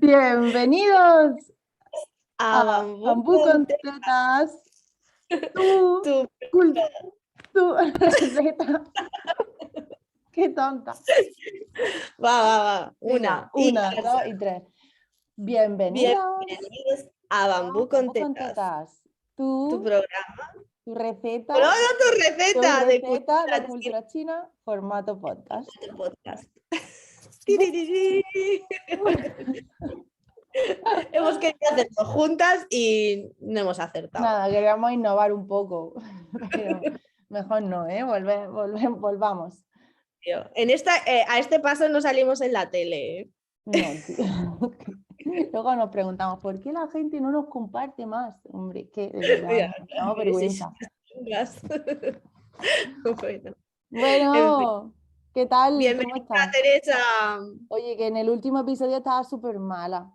Bienvenidos A a Bambú Bambú con con Tetas, tu, tu... tu receta. Qué tonta. Va. Venga, Una y una, dos y tres. Bienvenidos bienvenidos a a Bambú con Bambú con Tetas, Tetas, tu tu, programa. tu No, receta, no, tu receta de receta de cultura cultura china, formato podcast. china podcast. Tiririri. Hemos querido hacerlo juntas y no hemos acertado. Nada, queríamos innovar un poco, pero mejor no, ¿eh? Volvamos. Tío. A este paso no salimos en la tele. No, tío. Luego nos preguntamos, ¿por qué la gente no nos comparte más? Hombre, que de verdad, Mira, nos damos vergüenza. Bueno, en fin. Bueno, ¿qué tal? ¿Cómo Bienvenida, estás? Teresa. Oye, que en el último episodio estaba súper mala.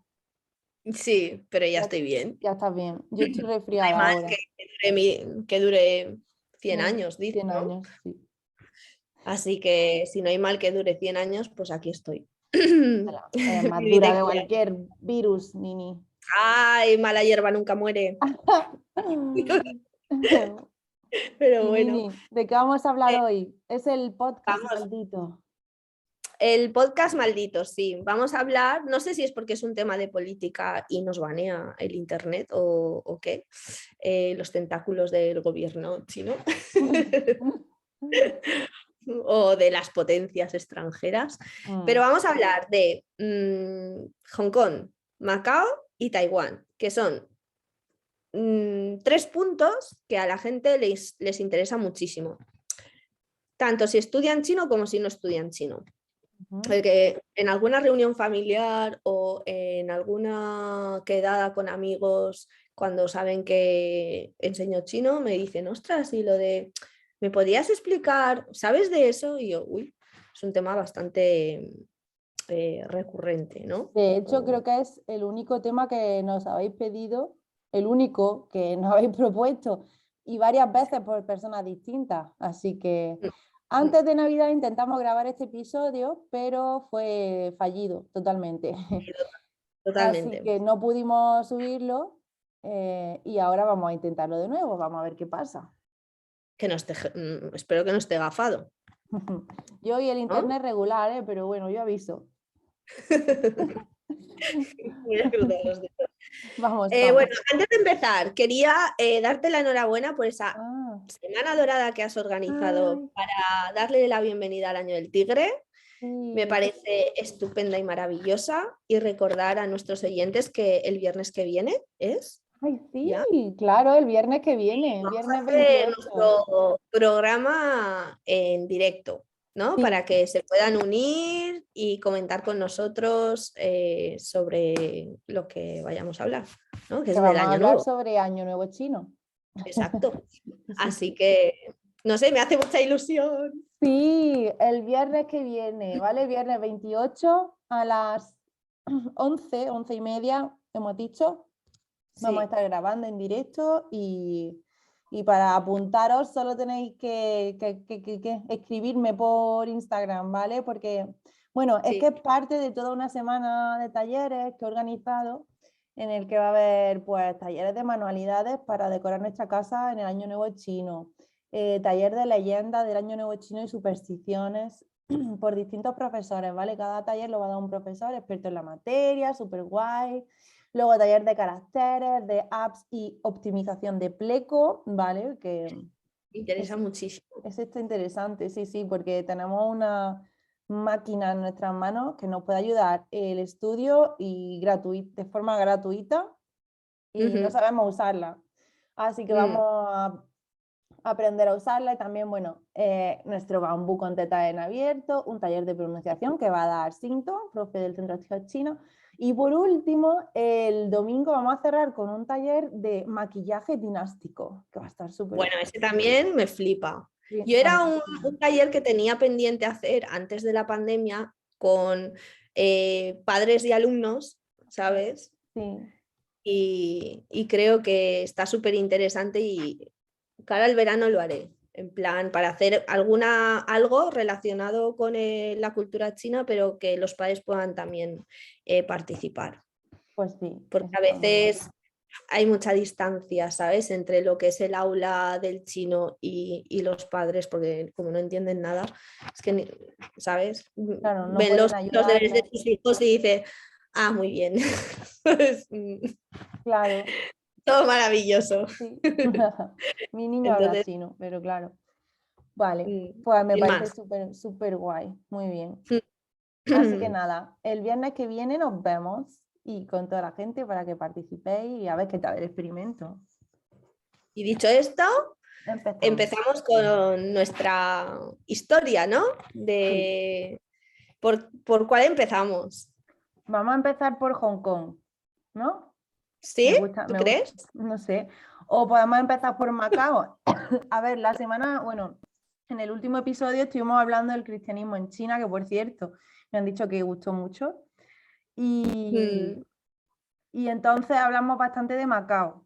Sí, pero ya Ya, estoy bien. ya estás bien. Yo estoy No hay resfriada mal ahora. que dure 100 años, dice, 100 ¿no? años, sí. Así que si no hay mal que dure 100 años, pues aquí estoy. Es más Mi dura que dirección. cualquier virus, Nini. Ay, mala hierba nunca muere. Pero Y bueno, Nini, ¿de qué vamos a hablar eh, hoy? Es el podcast vamos. maldito. El podcast maldito, sí. Vamos a hablar, no sé si es porque es un tema de política y nos banea el internet o qué, los tentáculos del gobierno chino. O de las potencias extranjeras. Pero Mm. vamos a hablar de Hong Kong, Macao y Taiwán, que son tres puntos que a la gente les interesa muchísimo, tanto si estudian chino como si no estudian chino. Ujú. El que en alguna reunión familiar o en alguna quedada con amigos, cuando saben que enseño chino, me dicen, ostras, y lo de, ¿me podrías explicar? ¿Sabes de eso? Y yo, uy, es un tema bastante recurrente, ¿no? De hecho, creo que es el único tema que nos habéis pedido, el único que nos habéis propuesto y varias veces por personas distintas. Así que antes de Navidad intentamos grabar este episodio, pero fue fallido totalmente. Así Totalmente. que no pudimos subirlo y ahora vamos a intentarlo de nuevo, vamos a ver qué pasa. Que no esté, espero que no esté gafado, Yo y el ¿no? internet regular, pero bueno, yo aviso. Voy a cruzar los dedos. Vamos, Bueno, vamos. antes de empezar, quería darte la enhorabuena por esa Ah, semana dorada que has organizado ay, para darle la bienvenida al Año del Tigre. Me sí. parece estupenda y maravillosa. Y recordar a nuestros oyentes que el viernes que viene es Ay, sí, ya. claro, el viernes que viene, el Vamos viernes a hacer 28. nuestro programa en directo, ¿no? Sí, Para que se puedan unir y comentar con nosotros sobre lo que vayamos a hablar, ¿no? Que que es del vamos a Año hablar Nuevo. sobre Año Nuevo Chino. Exacto. Sí. Así que, no sé, me hace mucha ilusión. Sí, el viernes que viene, ¿vale? Viernes 28 a las 11:30, hemos dicho. Vamos a Sí, estar grabando en directo y para apuntaros solo tenéis que escribirme por Instagram, ¿vale? Porque, bueno, es que sí. es parte de toda una semana de talleres que he organizado en el que va a haber pues talleres de manualidades para decorar nuestra casa en el Año Nuevo Chino, taller de leyenda del Año Nuevo Chino y supersticiones por distintos profesores, ¿vale? Cada taller lo va a dar un profesor experto en la materia, súper guay. Luego taller de caracteres, de apps y optimización de Pleco, ¿vale? Que Me interesa es, muchísimo. es esto interesante, sí, sí, porque tenemos una máquina en nuestras manos que nos puede ayudar el estudio y de forma gratuita y no Ujú. sabemos usarla. Así que vamos a aprender a usarla y también, bueno, nuestro bambú con teta en abierto, un taller de pronunciación que va a dar Sinto, profe del Centro Artístico Chino. Y por último, el domingo vamos a cerrar con un taller de maquillaje dinástico, que va a estar súper Bueno, guay. ese también me flipa. Sí, Yo a era mí un taller que tenía pendiente hacer antes de la pandemia con padres y alumnos, ¿sabes? sí. Y creo que está súper interesante y cara al verano lo haré. En plan, para hacer algo relacionado con la cultura china, pero que los padres puedan también participar. Pues sí. porque eso a está muy bien. veces hay mucha distancia, ¿sabes? Entre lo que es el aula del chino y los padres, porque como no entienden nada, es que, ¿sabes? Claro, no Ven pueden los deberes de ayudarle. sus hijos y dicen, ah, muy bien. Claro, Todo maravilloso. sí. Mi niño habla Entonces, chino, pero claro. Vale, mm, pues me sin parece más. súper, súper guay. Muy bien. Así que nada, el viernes que viene nos vemos y con toda la gente para que participéis y a ver qué tal el experimento. Y dicho esto, Empezamos. empezamos con nuestra historia, ¿no? Sí. ¿Por cuál empezamos? Vamos a empezar por Hong Kong, ¿no? ¿Sí? ¿Tú Me gusta, crees? no sé. O podemos empezar por Macao. A ver, la semana, bueno, en el último episodio estuvimos hablando del cristianismo en China, que por cierto, me han dicho que gustó mucho. Mm, Y entonces hablamos bastante de Macao,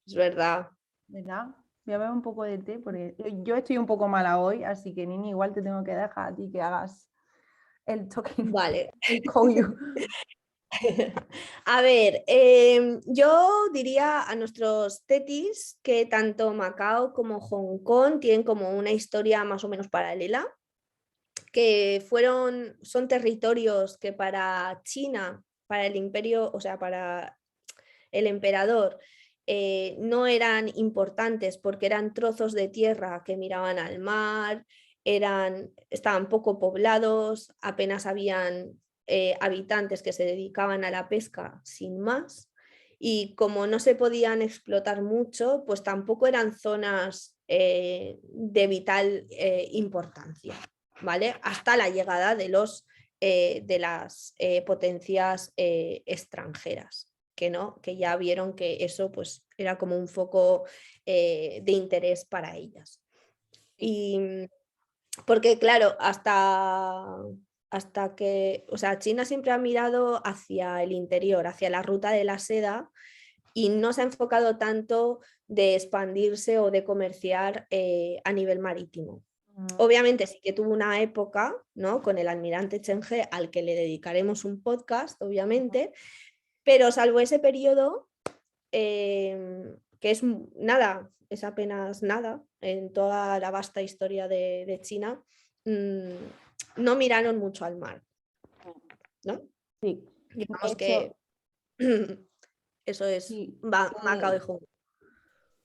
es verdad. ¿verdad? Voy a beber un poco de té porque yo estoy un poco mala hoy, así que Nini, igual te tengo que dejar a ti que hagas el talking, Vale. el call you. A ver, yo diría a nuestros tetis que tanto Macao como Hong Kong tienen como una historia más o menos paralela, que son territorios que para China, para el imperio, o sea, para el emperador, no eran importantes porque eran trozos de tierra que miraban al mar, estaban poco poblados, apenas habían habitantes que se dedicaban a la pesca sin más. Y como no se podían explotar mucho, pues tampoco eran zonas de vital importancia, ¿vale? Hasta la llegada de las potencias extranjeras que ya vieron que eso pues era como un foco de interés para ellas. Y porque claro, hasta que, o sea, China siempre ha mirado hacia el interior, hacia la ruta de la seda y no se ha enfocado tanto de expandirse o de comerciar a nivel marítimo. Obviamente sí que tuvo una época, ¿no? Con el almirante Chen He, al que le dedicaremos un podcast, obviamente, pero salvo ese periodo, que es nada, es apenas nada en toda la vasta historia de China, no miraron mucho al mar, ¿no? Sí, de Digamos que hecho, eso es sí, Macao y Hong Kong.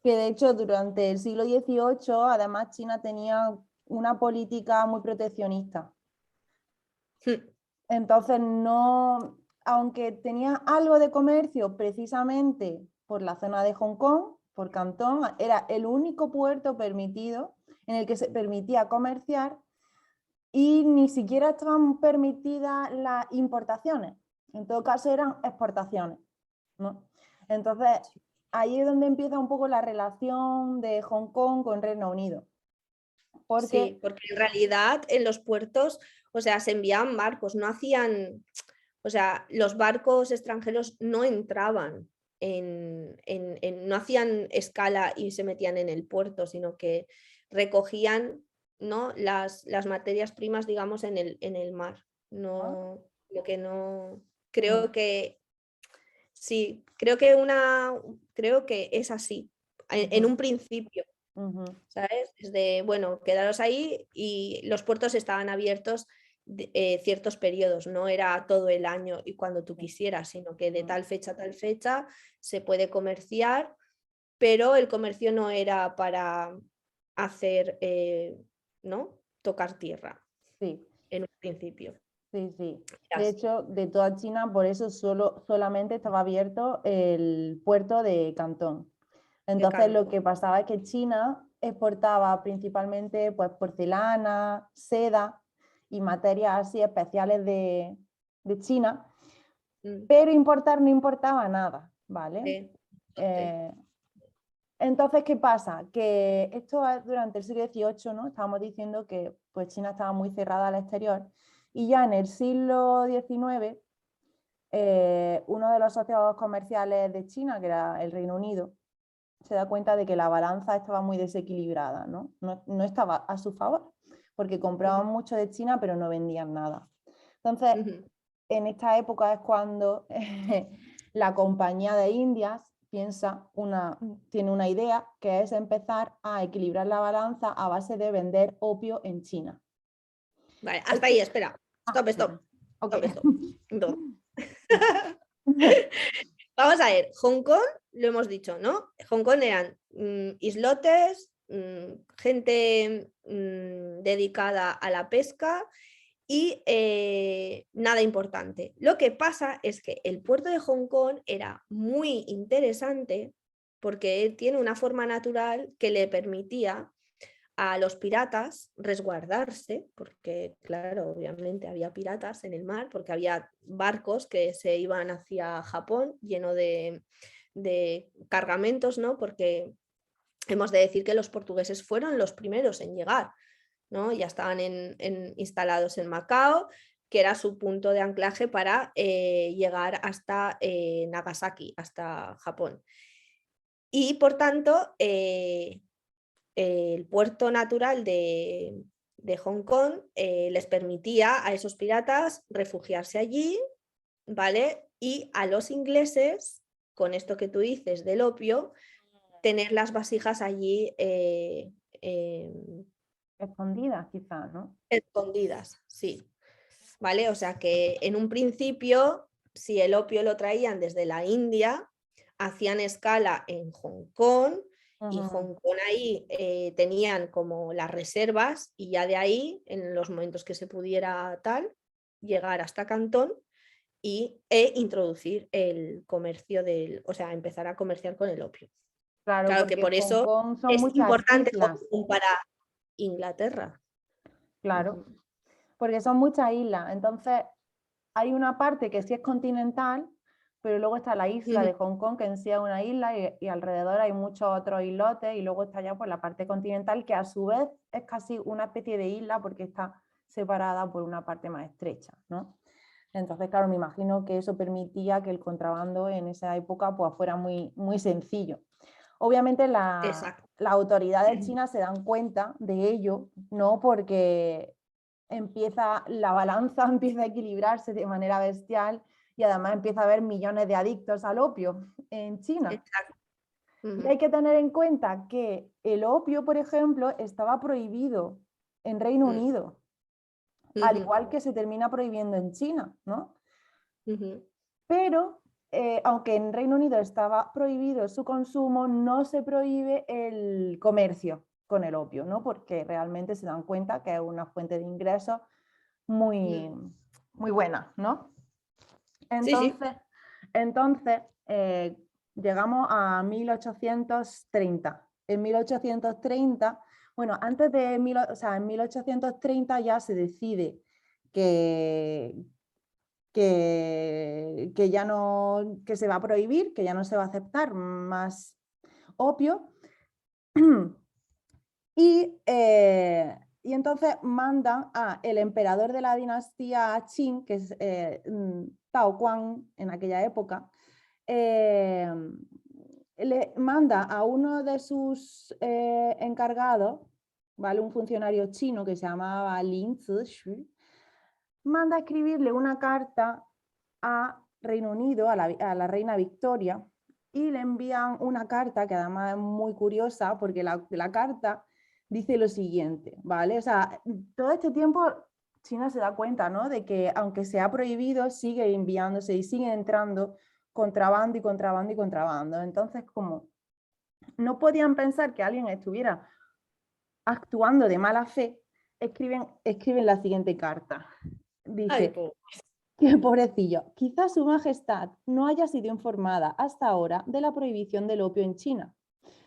que de hecho durante el siglo XVIII, además China tenía una política muy proteccionista. Entonces, no, aunque tenía algo de comercio precisamente por la zona de Hong Kong, por Cantón, era el único puerto permitido en el que se permitía comerciar y ni siquiera estaban permitidas las importaciones. En todo caso, eran exportaciones, ¿no? Entonces, ahí es donde empieza un poco la relación de Hong Kong con Reino Unido. Porque Sí, porque en realidad en los puertos, o sea, se enviaban barcos, no hacían, o sea, los barcos extranjeros no entraban no hacían escala y se metían en el puerto, sino que recogían, ¿no? las materias primas, digamos, en el mar. No, lo que no, creo que sí, creo que es así, en un principio. ¿Sabes? Desde, bueno, quedaros ahí y los puertos estaban abiertos ciertos periodos, no era todo el año y cuando tú quisieras, sino que de tal fecha a tal fecha se puede comerciar, pero el comercio no era para hacer, ¿no? Tocar tierra sí, en un principio. sí, sí. Era De así, hecho, de toda China, por eso solamente estaba abierto el puerto de Cantón. de Entonces, lo canto. que pasaba es que China exportaba principalmente pues, porcelana, seda y materias así especiales de China, Mm, pero importar no importaba nada, ¿vale? sí, sí, Eh, entonces, ¿qué pasa? Que esto es durante el siglo XVIII, ¿no? Estábamos diciendo que pues, China estaba muy cerrada al exterior y ya en el siglo XIX, uno de los socios comerciales de China, que era el Reino Unido, se da cuenta de que la balanza estaba muy desequilibrada, ¿no? No estaba a su favor, porque compraban mucho de China pero no vendían nada. Entonces, ujú, en esta época es cuando la Compañía de Indias tiene una idea, que es empezar a equilibrar la balanza a base de vender opio en China. Vale, hasta ahí, espera. Stop. Okay. No. Vamos a ver, Hong Kong, lo hemos dicho, ¿no? Hong Kong eran islotes, gente dedicada a la pesca y nada importante. Lo que pasa es que el puerto de Hong Kong era muy interesante porque tiene una forma natural que le permitía a los piratas resguardarse, porque claro, obviamente había piratas en el mar, porque había barcos que se iban hacia Japón lleno de cargamentos, ¿no? Porque hemos de decir que los portugueses fueron los primeros en llegar, ¿no? Ya estaban instalados en Macao, que era su punto de anclaje para llegar hasta Nagasaki, hasta Japón. Y por tanto, el puerto natural de Hong Kong les permitía a esos piratas refugiarse allí, ¿vale? Y a los ingleses, con esto que tú dices del opio, tener las vasijas allí Escondidas quizás, ¿no? escondidas, sí. ¿Vale? O sea que en un principio, si el opio lo traían desde la India, hacían escala en Hong Kong y Hong Kong ahí tenían como las reservas y ya de ahí, en los momentos que se pudiera tal, llegar hasta Cantón e introducir el comercio o sea, empezar a comerciar con el opio. Claro que porque por Hong eso Kong son es muchas importante islas. para Inglaterra. Claro, porque son muchas islas. Entonces, hay una parte que sí es continental, pero luego está la isla de Hong Kong, que en sí es una isla, y alrededor hay muchos otros islotes, y luego está ya pues, la parte continental, que a su vez es casi una especie de isla porque está separada por una parte más estrecha, ¿no? Entonces, claro, me imagino que eso permitía que el contrabando en esa época pues, fuera muy, muy sencillo. Obviamente las autoridades chinas se dan cuenta de ello, ¿no? Porque la balanza empieza a equilibrarse de manera bestial y además empieza a haber millones de adictos al opio en China. Exacto. Y hay que tener en cuenta que el opio, por ejemplo, estaba prohibido en Reino Unido, al igual que se termina prohibiendo en China, ¿no? Pero aunque en Reino Unido estaba prohibido su consumo, no se prohíbe el comercio con el opio, ¿no? Porque realmente se dan cuenta que es una fuente de ingresos muy, muy buena, ¿no? Entonces, llegamos a 1830. En 1830, bueno, antes de en 1830 ya se decide que ya no, que se va a prohibir, que ya no se va a aceptar más opio. Y entonces manda a el emperador de la dinastía Qing, que es Tao Quan en aquella época, le manda a uno de sus encargados, ¿vale? Un funcionario chino que se llamaba Lin Zixu, manda a escribirle una carta a Reino Unido, a la reina Victoria, y le envían una carta que además es muy curiosa porque la carta dice lo siguiente, ¿vale? O sea, todo este tiempo China se da cuenta, ¿no? De que aunque se ha prohibido, sigue enviándose y sigue entrando contrabando y contrabando y contrabando. Entonces, como no podían pensar que alguien estuviera actuando de mala fe, escriben la siguiente carta. Dice, qué pobrecillo, quizás su majestad no haya sido informada hasta ahora de la prohibición del opio en China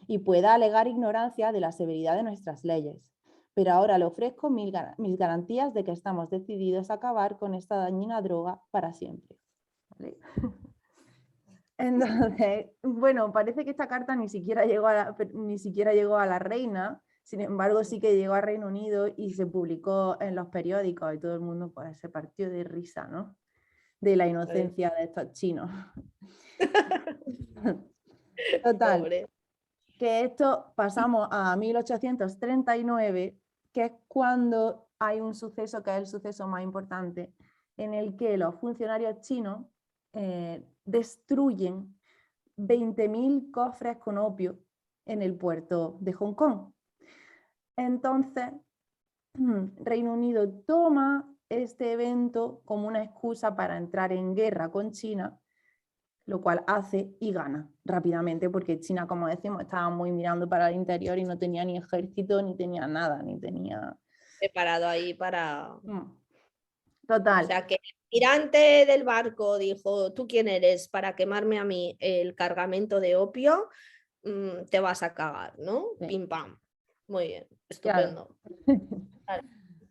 y pueda alegar ignorancia de la severidad de nuestras leyes. Pero ahora le ofrezco mis garantías de que estamos decididos a acabar con esta dañina droga para siempre. ¿Vale? Entonces, bueno, parece que esta carta ni siquiera llegó a la reina, sin embargo sí que llegó a Reino Unido y se publicó en los periódicos y todo el mundo pues, se partió de risa, ¿no? De la inocencia de estos chinos. Total, Pobre. que esto pasamos a 1839, que es cuando hay un suceso que es el suceso más importante, en el que los funcionarios chinos destruyen 20.000 cofres con opio en el puerto de Hong Kong. Entonces, Reino Unido toma este evento como una excusa para entrar en guerra con China, lo cual hace y gana rápidamente, porque China, como decimos, estaba muy mirando para el interior y no tenía ni ejército, ni tenía nada, ni tenía... Preparado ahí para... Total. O sea, que el almirante del barco dijo, ¿tú quién eres para quemarme a mí el cargamento de opio? Te vas a cagar, ¿no? Sí. Pim pam. Muy bien, estupendo. Claro.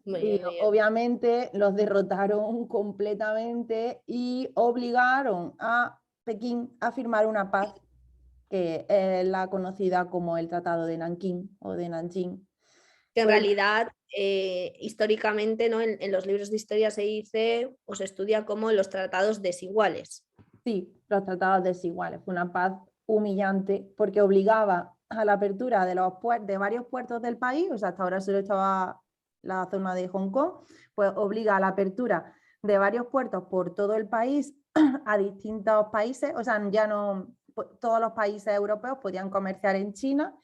Muy Y bien, muy bien. obviamente los derrotaron completamente y obligaron a Pekín a firmar una paz que es la conocida como el Tratado de Nankín o de Nanjing. Que en realidad, históricamente, ¿no? En los libros de historia se dice o se estudia como los tratados desiguales. Sí, los tratados desiguales. Fue una paz humillante porque obligaba a la apertura de varios puertos del país, o sea, hasta ahora solo estaba la zona de Hong Kong, pues obliga a la apertura de varios puertos por todo el país a distintos países, o sea, ya no todos los países europeos podían comerciar en China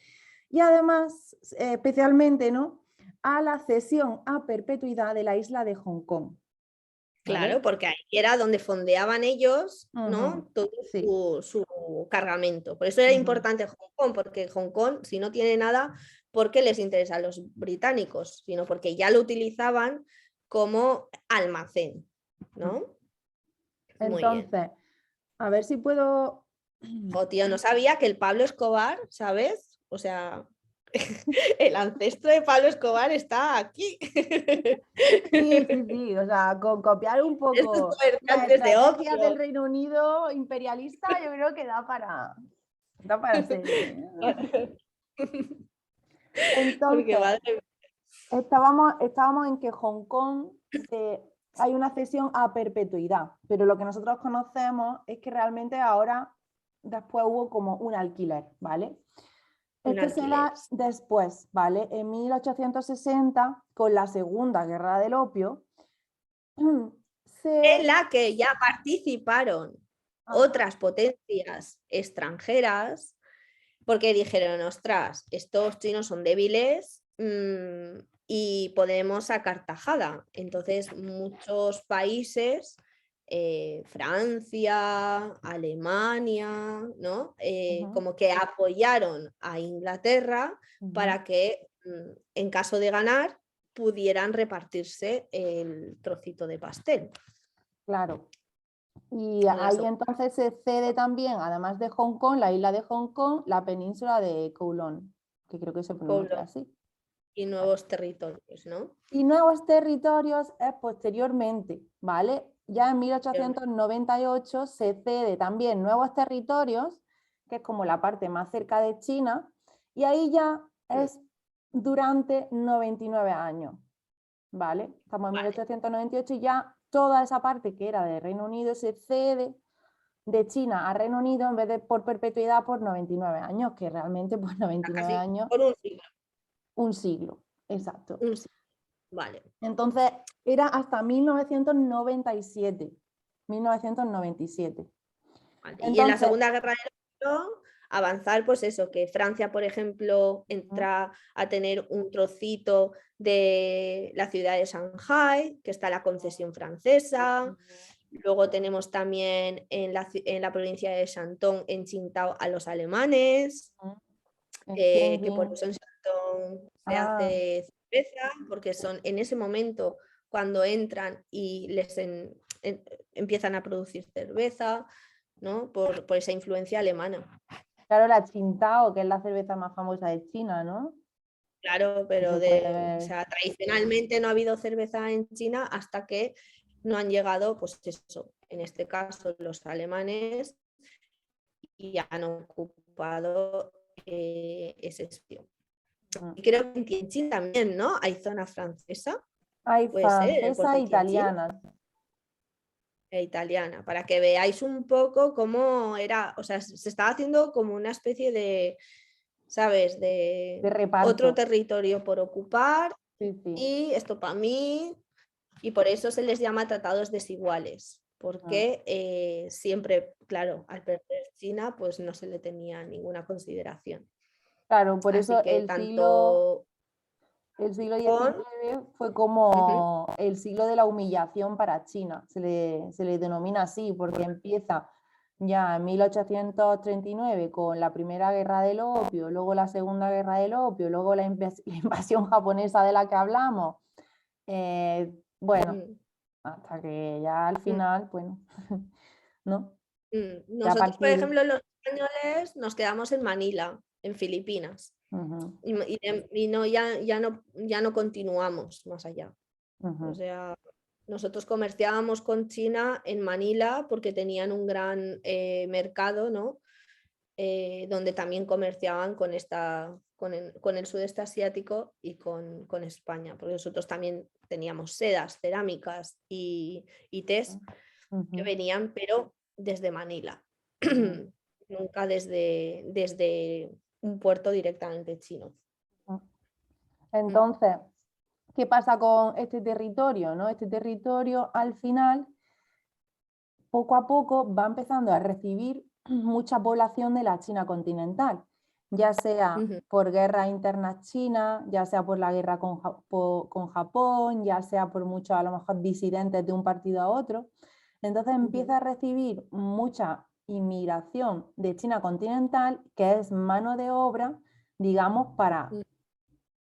y además, especialmente, ¿no?, a la cesión a perpetuidad de la isla de Hong Kong. ¿Vale? Claro, porque ahí era donde fondeaban ellos, ¿no? Todo sí. su cargamento. Por eso era importante Hong Kong, porque Hong Kong, si no tiene nada, ¿por qué les interesa a los británicos? Sino porque ya lo utilizaban como almacén, ¿no? Entonces, a ver si puedo... Oh, tío, no sabía que el Pablo Escobar, ¿sabes? O sea, el ancestro de Pablo Escobar está aquí. Sí, sí, sí, o sea, con copiar un poco las De estrategias del opio. Reino Unido imperialista, yo creo que da para serie. Porque Entonces, madre estábamos en que Hong Kong hay una cesión a perpetuidad, pero lo que nosotros conocemos es que realmente ahora, después hubo como un alquiler, ¿vale? Esto será después, ¿vale? En 1860, con la Segunda Guerra del Opio, en la que ya participaron Ajá. otras potencias extranjeras, porque dijeron, ostras, estos chinos son débiles y podemos sacar tajada. Entonces, muchos países, Francia, Alemania, ¿no? Como que apoyaron a Inglaterra para que, en caso de ganar, pudieran repartirse el trocito de pastel. Claro. Y ahí entonces se cede también, además de Hong Kong, la isla de Hong Kong, la península de Kowloon, que creo que se pronuncia así. Y nuevos territorios, ¿no? Y nuevos territorios es posteriormente, ¿vale? Ya en 1898 se cede también nuevos territorios, que es como la parte más cerca de China, y ahí ya es durante 99 años, ¿vale? Estamos en 1898 y ya toda esa parte que era de Reino Unido se cede de China a Reino Unido en vez de por perpetuidad por 99 años, que realmente pues 99 Casi años... por un siglo. Un siglo, exacto. Un siglo. Vale. Entonces era hasta 1997. 1997. Vale. Entonces, y en la Segunda Guerra del Mundo, avanzar, pues eso, que Francia, por ejemplo, entra a tener un trocito de la ciudad de Shanghái, que está la concesión francesa. Luego tenemos también en la provincia de Shandong, en Qingdao, a los alemanes, que por eso en Shandong se hace cerveza, porque son en ese momento cuando entran y empiezan a producir cerveza, ¿no? Por esa influencia alemana. Claro, la Tsingtao, que es la cerveza más famosa de China, ¿no? Claro, pero o sea, tradicionalmente no ha habido cerveza en China hasta que no han llegado, pues eso, en este caso los alemanes, y han ocupado ese sitio. Y creo que en China también, ¿no? Hay zona francesa. Hay francesa e italiana. E italiana, para que veáis un poco cómo era, o sea, se estaba haciendo como una especie de, ¿sabes? De reparto. Otro territorio por ocupar. Sí, sí. Y esto para mí, Y por eso se les llama tratados desiguales, porque siempre, claro, al perder China, pues no se le tenía ninguna consideración. Claro, por Así eso que el siglo con... XIX fue Ujú, como el siglo de la humillación para China, se le denomina así, porque empieza ya en 1839 con la Primera Guerra del Opio, luego la Segunda Guerra del Opio, luego la invasión japonesa de la que hablamos. Bueno, mm, hasta que ya al mm, final, bueno, ¿no? Ya a Nosotros, por partir... ejemplo, los españoles nos quedamos en Manila, en Filipinas, Ujú, y no, ya no continuamos más allá. O ujú, sea, nosotros comerciábamos con China en Manila porque tenían un gran mercado, ¿no? Donde también comerciaban con el sudeste asiático y con España, porque nosotros también teníamos sedas, cerámicas y tés que ujú, venían, pero desde Manila, ujú, nunca desde un puerto directamente chino. ujú. Mm, Entonces, ¿qué pasa con este territorio? ¿No? Este territorio al final, poco a poco, va empezando a recibir mucha población de la China continental, ya sea ujú, por guerras internas chinas, ya sea por la guerra con Japón, ya sea por muchos a lo mejor disidentes de un partido a otro. Entonces ujú, empieza a recibir mucha inmigración de China continental, que es mano de obra, digamos, para mm,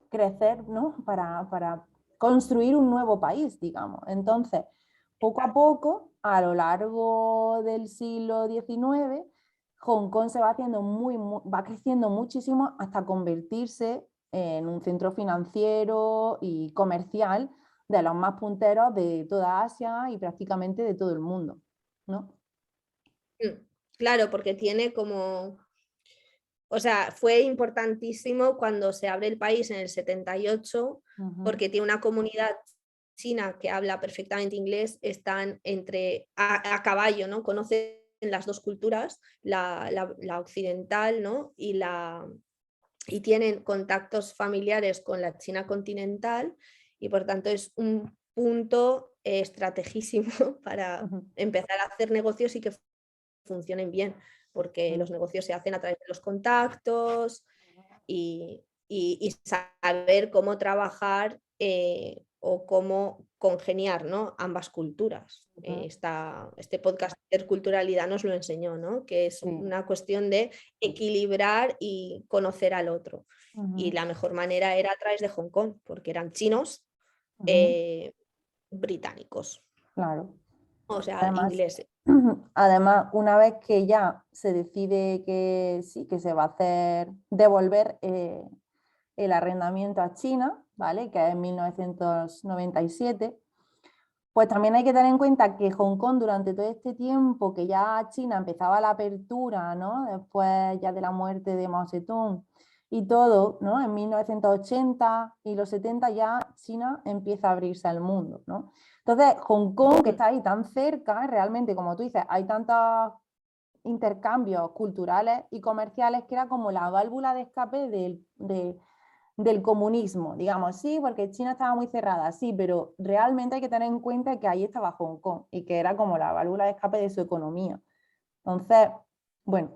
crecer, ¿no? Para construir un nuevo país, digamos. Entonces, poco a poco, a lo largo del siglo XIX, Hong Kong se va haciendo va creciendo muchísimo hasta convertirse en un centro financiero y comercial de los más punteros de toda Asia y prácticamente de todo el mundo, ¿no? mm. Claro, porque tiene como, o sea, fue importantísimo cuando se abre el país en el 78, Ujú, porque tiene una comunidad china que habla perfectamente inglés, están a caballo, ¿no? Conocen las dos culturas, la occidental, ¿no? Y tienen contactos familiares con la China continental y por tanto es un punto estrategísimo para ujú, empezar a hacer negocios y que funcionen bien, porque ujú, los negocios se hacen a través de los contactos y saber cómo trabajar o cómo congeniar, ¿no? Ambas culturas. ujú. Este podcast de interculturalidad nos lo enseñó, ¿no? Que es Sí. una cuestión de equilibrar y conocer al otro. Y Ujú, la mejor manera era a través de Hong Kong, porque eran chinos ujú, eh, británicos, claro. o sea, Además, ingleses. además, una vez que ya se decide que sí, que se va a hacer devolver el arrendamiento a China, ¿vale? Que es en 1997, pues también hay que tener en cuenta que Hong Kong durante todo este tiempo que ya China empezaba la apertura, ¿no? Después ya de la muerte de Mao Zedong y todo, ¿no? En 1980 y los 70 ya China empieza a abrirse al mundo, ¿no? Entonces, Hong Kong, que Mm, está ahí tan cerca, realmente, como tú dices, hay tantos intercambios culturales y comerciales que era como la válvula de escape del comunismo, digamos, sí, porque China estaba muy cerrada, sí, pero realmente hay que tener en cuenta que ahí estaba Hong Kong y que era como la válvula de escape de su economía. Entonces, bueno,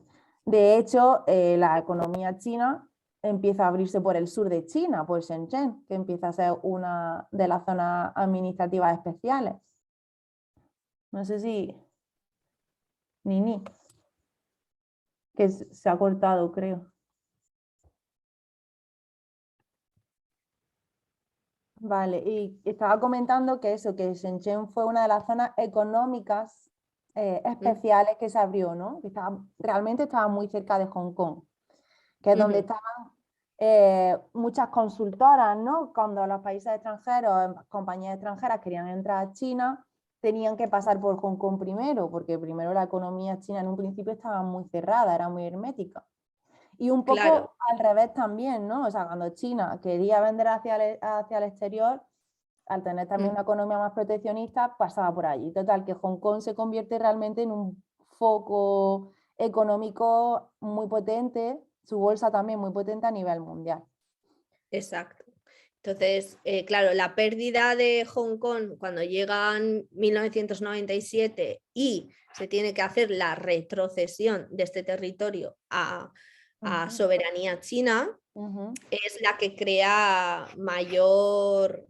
de hecho, la economía china empieza a abrirse por el sur de China, por Shenzhen, que empieza a ser una de las zonas administrativas especiales. No sé si, Nini, que se ha cortado, creo. Vale, y estaba comentando que eso, que Shenzhen fue una de las zonas económicas mm, especiales que se abrió, ¿no? Que realmente estaba muy cerca de Hong Kong, que es donde ujú. estaban muchas consultoras, ¿no? Cuando los países extranjeros, compañías extranjeras querían entrar a China, tenían que pasar por Hong Kong primero, porque primero la economía china en un principio estaba muy cerrada, era muy hermética. Y un Claro. poco al revés también, ¿no? O sea, cuando China quería vender hacia el exterior, al tener también Mm, una economía más proteccionista, pasaba por allí. Total, que Hong Kong se convierte realmente en un foco económico muy potente, su bolsa también muy potente a nivel mundial. exacto. Entonces, claro, la pérdida de Hong Kong cuando llega en 1997 y se tiene que hacer la retrocesión de este territorio a soberanía china, es la que crea mayor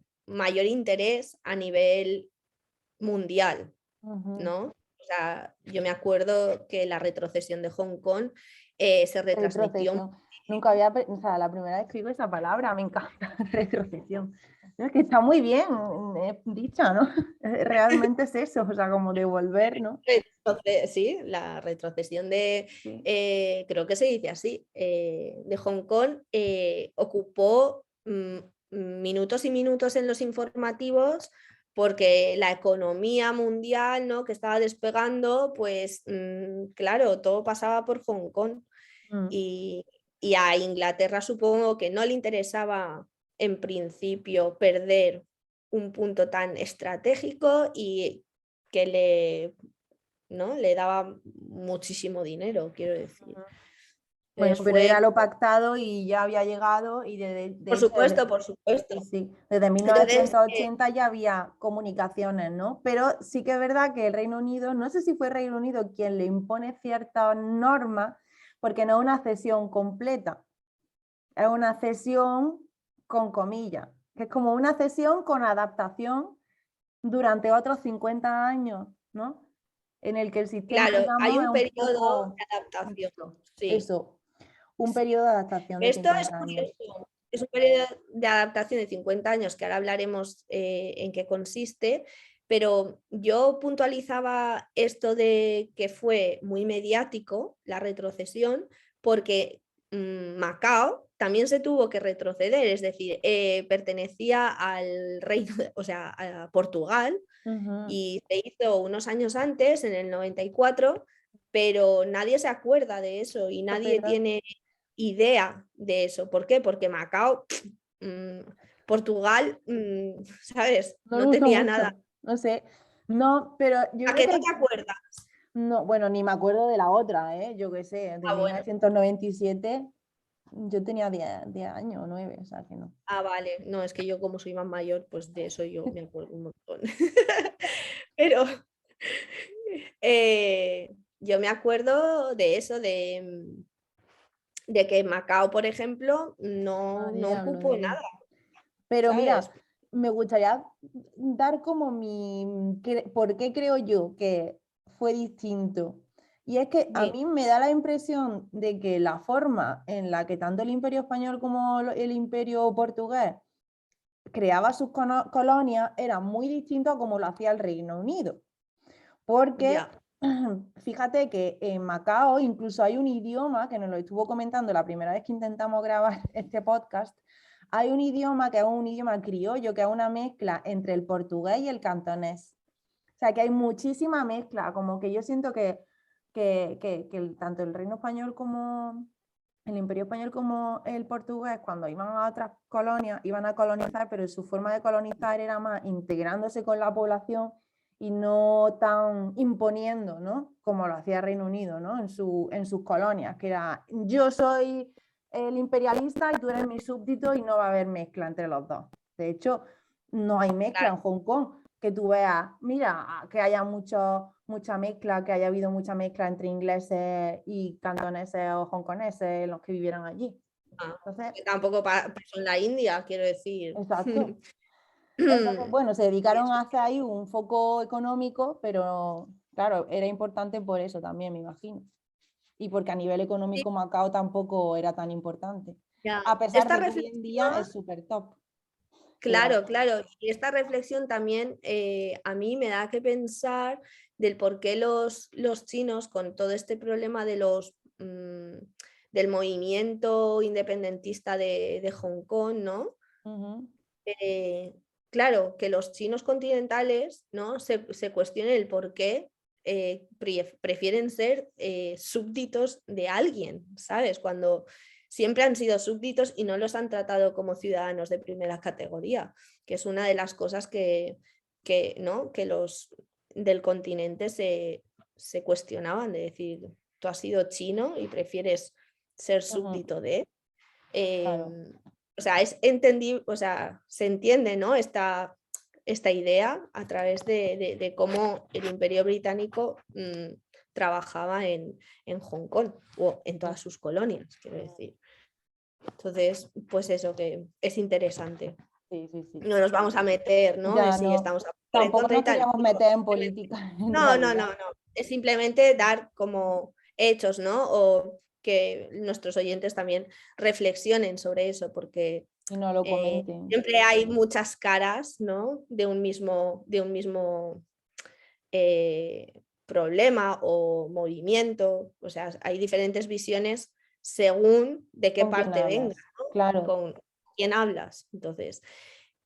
interés a nivel mundial, ¿no? O sea, yo me acuerdo que la retrocesión de Hong Kong se retransmitió. Nunca había, o sea, la primera vez que digo esa palabra, me encanta, retrocesión. Es que está muy bien dicha, ¿no? Realmente es eso, o sea, como devolver, ¿no? Sí, la retrocesión de, creo que se dice así, de Hong Kong ocupó minutos y minutos en los informativos porque la economía mundial, ¿no?, que estaba despegando, pues claro, todo pasaba por Hong Kong. Y a Inglaterra supongo que no le interesaba en principio perder un punto tan estratégico y que le daba muchísimo dinero, quiero decir. Bueno, pero era lo pactado y ya había llegado y de por hecho, supuesto, por supuesto. Sí, desde 1980 ya había comunicaciones, ¿no? Pero sí que es verdad que el Reino Unido, no sé si fue el Reino Unido quien le impone ciertas normas, porque no es una cesión completa, es una cesión con comillas, que es como una cesión con adaptación durante otros 50 años, ¿no? En el que el sistema, claro, hay digamos, un es un periodo poco de adaptación. eso, un periodo de adaptación de Esto es 50 años. curioso. Es un periodo de adaptación de 50 años, que ahora hablaremos en qué consiste, pero yo puntualizaba esto de que fue muy mediático, la retrocesión, porque Macao también se tuvo que retroceder, es decir, pertenecía al reino, o sea, a Portugal, y se hizo unos años antes, en el 94, pero nadie se acuerda de eso y nadie tiene idea de eso. ¿Por qué? Porque Macao, Portugal, ¿sabes? No tenía nada. No sé, no, pero yo ¿A creo qué no que te acuerdas? no, bueno, ni me acuerdo de la otra, yo qué sé, de Bueno. 1997 yo tenía 10 años, 9, o sea que no. Vale, no, es que yo como soy más mayor, pues de eso yo me acuerdo un montón. Pero yo me acuerdo de eso, de que Macao, por ejemplo, no ocupó nada. Pero ¿sabes? mira, me gustaría dar como por qué creo yo que fue distinto. Y es que a mí me da la impresión de que la forma en la que tanto el Imperio Español como el Imperio Portugués creaba sus colonias era muy distinto a como lo hacía el Reino Unido. Porque fíjate que en Macao incluso hay un idioma que nos lo estuvo comentando la primera vez que intentamos grabar este podcast. Hay un idioma que es un idioma criollo, que es una mezcla entre el portugués y el cantonés. O sea, que hay muchísima mezcla, como que yo siento que tanto el Reino Español como el Imperio Español como el portugués, cuando iban a otras colonias, iban a colonizar, pero su forma de colonizar era más integrándose con la población y no tan imponiendo, ¿no? Como lo hacía Reino Unido, ¿no? En sus colonias, que era yo soy el imperialista y tú eres mi súbdito y no va a haber mezcla entre los dos. De hecho, no hay mezcla en Hong Kong, que tú veas, mira, que haya mucha mezcla, que haya habido mucha mezcla entre ingleses y cantoneses o hongkoneses, los que vivieran allí. Entonces, tampoco pasó en la India, quiero decir. Exacto. Entonces, bueno, se dedicaron a hacer ahí un foco económico, pero claro, era importante por eso también, me imagino. Y porque a nivel económico Macao tampoco era tan importante. A pesar de que hoy en día es súper top. Claro, claro. Y esta reflexión también a mí me da que pensar del por qué los chinos, con todo este problema de del movimiento independentista de Hong Kong, ¿no? Claro, que los chinos continentales, ¿no?, se cuestionen el por qué prefieren ser súbditos de alguien, ¿sabes? Cuando siempre han sido súbditos y no los han tratado como ciudadanos de primera categoría, que es una de las cosas ¿no?, que los del continente se cuestionaban, de decir, tú has sido chino y prefieres ser súbdito de... Claro. o sea, es entendible, o sea, se entiende, ¿no? Esta idea a través de cómo el Imperio Británico trabajaba en Hong Kong o en todas sus colonias, quiero decir. Entonces, pues eso que es interesante. Sí, sí, sí. No nos vamos a meter, ¿no? Ya Si no. estamos a favor, en Tampoco contra y nos tal. queríamos meter en política, en No, no, no, realidad. no. Es simplemente dar como hechos, ¿no? O que nuestros oyentes también reflexionen sobre eso, porque Y no lo comenten. siempre hay muchas caras, ¿no? De un mismo problema o movimiento. O sea, hay diferentes visiones según de qué ¿Con quién parte venga, hablas? ¿no? Claro. Con quién hablas. Entonces,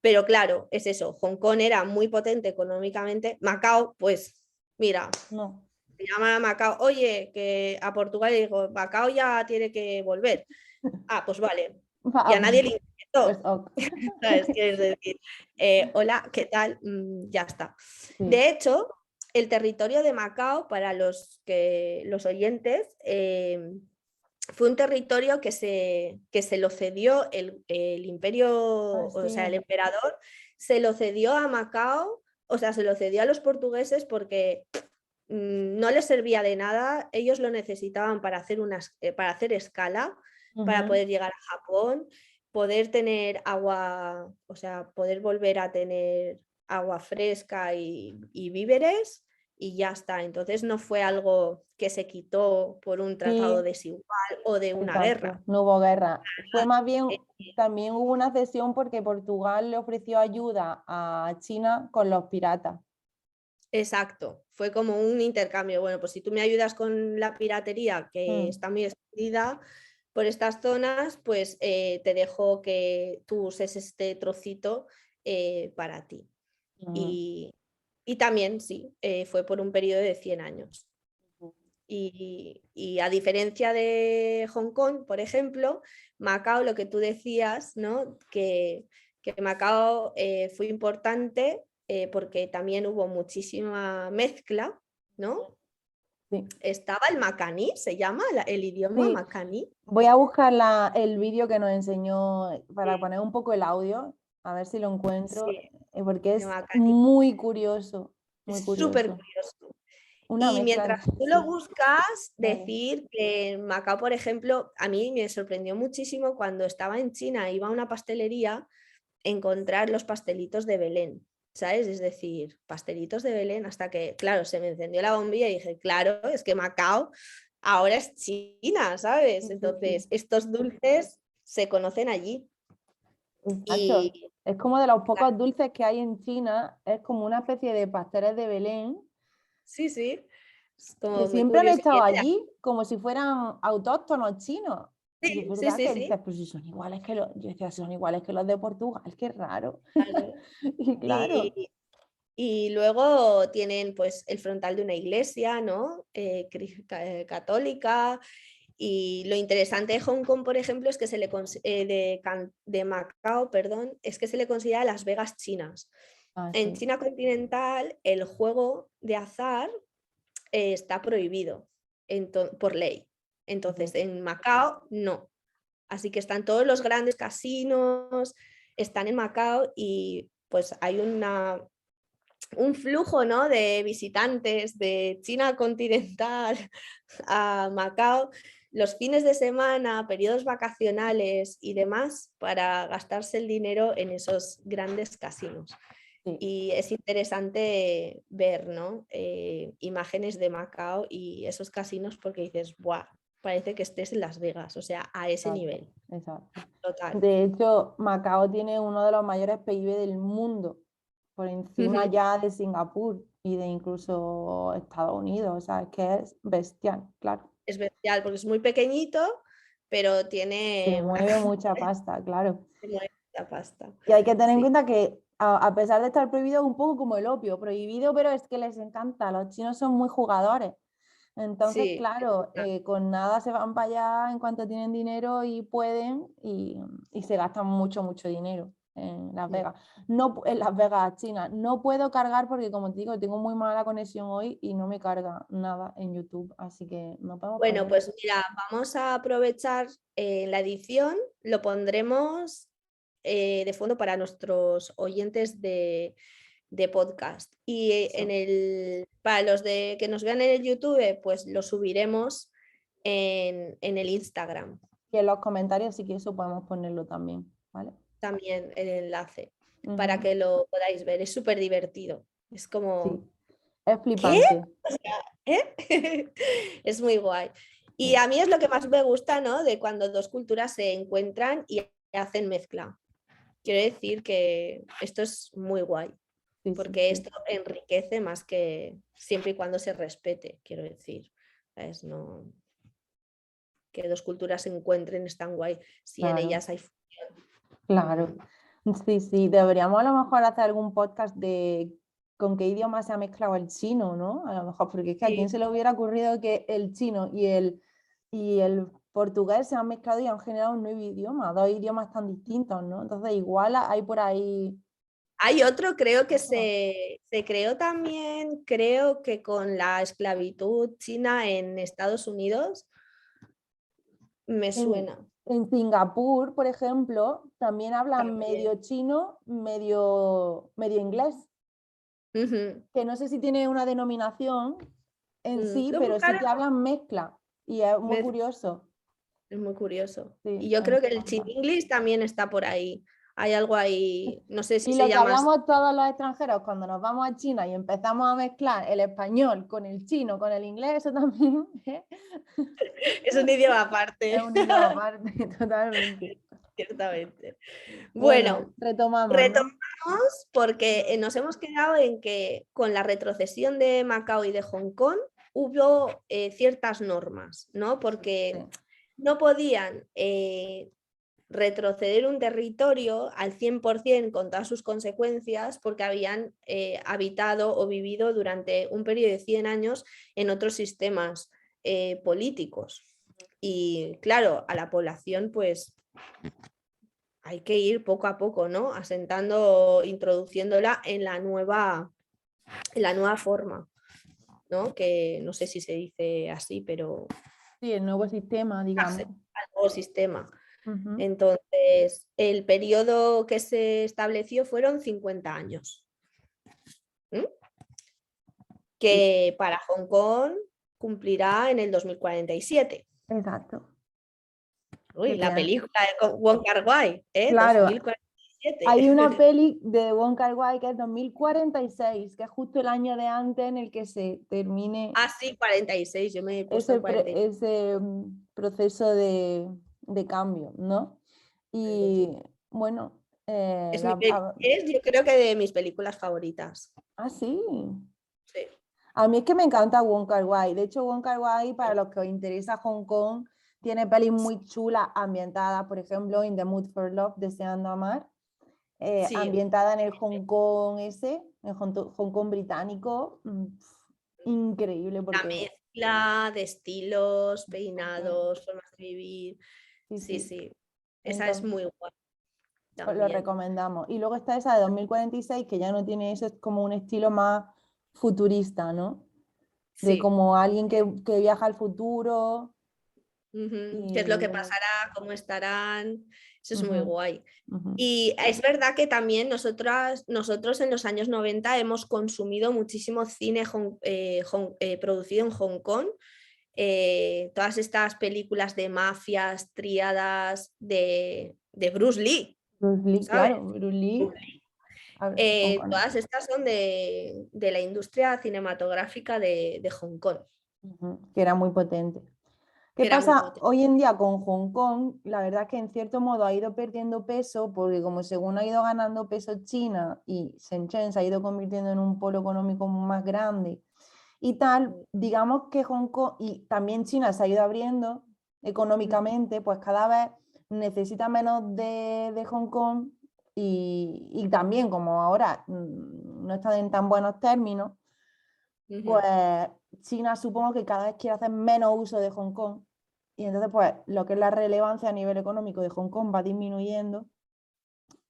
pero claro, es eso. Hong Kong era muy potente económicamente. Macao, pues, mira, No. se llama a Macao, oye, que a Portugal le digo, Macao ya tiene que volver. Ah, pues vale. Y a nadie le Pues importó. ok. ¿Sabes? Quieres decir, hola, ¿qué tal? Ya está. Sí. De hecho, el territorio de Macao, para los oyentes, fue un territorio que se lo cedió el imperio, Ah, o sea, el sí. emperador se lo cedió a Macao, o sea, se lo cedió a los portugueses porque no les servía de nada, ellos lo necesitaban para hacer escala, para Ujú. poder llegar a Japón, poder tener agua, o sea, poder volver a tener agua fresca y víveres y ya está. Entonces no fue algo que se quitó por un tratado Sí, desigual o de una guerra. exacto. No hubo guerra. Fue más bien, Eh, también hubo una cesión porque Portugal le ofreció ayuda a China con los piratas. Exacto, fue como un intercambio. Bueno, pues si tú me ayudas con la piratería, que Mm, está muy extendida por estas zonas, pues te dejo que tú uses este trocito para ti. ujú, Y también, sí, fue por un periodo de 100 años. ujú. Y a diferencia de Hong Kong, por ejemplo, Macao, lo que tú decías, ¿no? Que Macao fue importante porque también hubo muchísima mezcla, ¿no? Sí, Estaba el macaní, se llama el idioma sí. macaní. Voy a buscar el vídeo que nos enseñó para poner un poco el audio, a ver si lo encuentro, Sí, porque de es macaní. muy curioso, muy Es súper curioso. curioso. Una Y mezcla, mientras tú lo sí. buscas, Vale. decir que en Macao, por ejemplo, a mí me sorprendió muchísimo cuando estaba en China, iba a una pastelería, encontrar los pastelitos de Belén, ¿sabes? Es decir, pastelitos de Belén, hasta que, claro, se me encendió la bombilla y dije, claro, es que Macao ahora es China, ¿sabes? Sí, sí, sí. Entonces, estos dulces se conocen allí. Exacto. Y Es como de los pocos dulces que hay en China, es como una especie de pasteles de Belén sí, sí, es que como muy siempre han curioso. estado allí como si fueran autóctonos chinos. Y es Sí, sí, verdad sí, que sí. dices, pues si son iguales que los, yo decía, si son iguales que los de Portugal, qué raro. Claro. Y claro, Y, y luego tienen pues el frontal de una iglesia, ¿no? Católica. Y lo interesante de Hong Kong, por ejemplo, es que de Macao, perdón, es que se le considera Las Vegas chinas. ah, En sí. China continental, el juego de azar está prohibido por ley. Ujú. Entonces, en Macao no. Así que están todos los grandes casinos, están en Macao y pues hay un flujo, ¿no? De visitantes de China continental a Macao los fines de semana, periodos vacacionales y demás para gastarse el dinero en esos grandes casinos. Sí, Y es interesante ver, ¿no? Imágenes de Macao y esos casinos porque dices, ¡buah! Parece que estés en Las Vegas, o sea, a ese exacto, nivel. exacto. Total. De hecho, Macao tiene uno de los mayores PIB del mundo, por encima ya de Singapur y de incluso Estados Unidos. O sea, es que es bestial, claro. Es bestial porque es muy pequeñito, pero Se tiene una mueve mucha pasta, claro. la pasta. Y hay que tener en Sí, cuenta que a pesar de estar prohibido, es un poco como el opio, prohibido, pero es que les encanta. Los chinos son muy jugadores. Entonces, sí, claro, con nada se van para allá en cuanto tienen dinero y pueden y se gastan mucho, mucho dinero en Las Vegas. No, en Las Vegas, China. No puedo cargar porque, como te digo, tengo muy mala conexión hoy y no me carga nada en YouTube, así que no podemos Bueno, ponerlo. pues mira, vamos a aprovechar la edición, lo pondremos de fondo para nuestros oyentes de podcast. Y para los que nos vean en el YouTube, pues lo subiremos en el Instagram. Y en los comentarios, sí que eso podemos ponerlo también, ¿vale? También el enlace para que lo podáis ver. Es súper divertido. Es como... Sí. Es flipante. ¿Qué? O sea, ¿eh? Es muy guay. Y a mí es lo que más me gusta, ¿no? De cuando dos culturas se encuentran y hacen mezcla. Quiero decir que esto es muy guay, porque esto enriquece más que siempre y cuando se respete, quiero decir. ¿Sabes? No... Que dos culturas se encuentren es tan guay si en ellas hay fusión. Claro. Sí, deberíamos a lo mejor hacer algún podcast de con qué idioma se ha mezclado el chino, ¿no? A lo mejor, porque es que a quién se le hubiera ocurrido que el chino y el portugués se han mezclado y han generado un nuevo idioma, dos idiomas tan distintos, ¿no? Entonces igual hay por ahí... Hay otro, creo que se creó también, creo que con la esclavitud china en Estados Unidos, me suena. En Singapur, por ejemplo, también hablan medio chino, medio inglés. Que no sé si tiene una denominación en sí, pero sí que hablan mezcla y es muy curioso. Es muy curioso. Sí, y yo creo que el chin-english también está por ahí. Hay algo ahí, no sé si y se lo que llama... hablamos todos los extranjeros cuando nos vamos a China y empezamos a mezclar el español con el chino, con el inglés, eso también es un idioma aparte. Es un idioma aparte, totalmente. Ciertamente. Bueno, retomamos, ¿no? Porque nos hemos quedado en que con la retrocesión de Macao y de Hong Kong hubo ciertas normas, ¿no? Porque no podían retroceder un territorio al 100% con todas sus consecuencias porque habían habitado o vivido durante un periodo de 100 años en otros sistemas políticos. Y claro, a la población pues hay que ir poco a poco, ¿no? Asentando, introduciéndola en la nueva forma, ¿no? Que no sé si se dice así, pero... Sí, el nuevo sistema, digamos. Al nuevo sistema. Entonces, el periodo que se estableció fueron 50 años. Que para Hong Kong cumplirá en el 2047. Exacto. Uy, la película de Wong Kar-wai, Claro. 2047. Hay una peli de Wong Kar-wai que es 2046, que es justo el año de antes en el que se termine... Ah, sí, 46, yo me he puesto ese proceso de cambio, ¿no? Y bueno... yo creo que de mis películas favoritas. Ah, sí. Sí. A mí es que me encanta Wong Kar-wai. De hecho, Wong Kar-wai, para los que os interesa Hong Kong, tiene pelis muy chulas ambientadas, por ejemplo, In the Mood for Love, Deseando Amar, ambientada en el Hong Kong en Hong Kong británico. Increíble. Porque... La mezcla de estilos, peinados, formas de vivir. Sí. Esa es muy guay. Lo recomendamos. Y luego está esa de 2046, que ya no tiene eso, es como un estilo más futurista, ¿no? De como alguien que viaja al futuro. ¿Qué es lo que pasará? ¿Cómo estarán? Eso es muy guay. Y es verdad que también nosotros en los años 90 hemos consumido muchísimo cine producido en Hong Kong. Todas estas películas de mafias, tríadas de Bruce Lee. Bruce Lee, ¿sabes? claro, Bruce Lee. Todas estas son de la industria cinematográfica de Hong Kong. Que era muy potente. ¿Qué pasa hoy en día con Hong Kong? La verdad es que en cierto modo ha ido perdiendo peso porque como según ha ido ganando peso China y Shenzhen se ha ido convirtiendo en un polo económico más grande y tal, digamos que Hong Kong y también China se ha ido abriendo económicamente, pues cada vez necesita menos de Hong Kong y también como ahora no está en tan buenos términos, pues China supongo que cada vez quiere hacer menos uso de Hong Kong y entonces pues lo que es la relevancia a nivel económico de Hong Kong va disminuyendo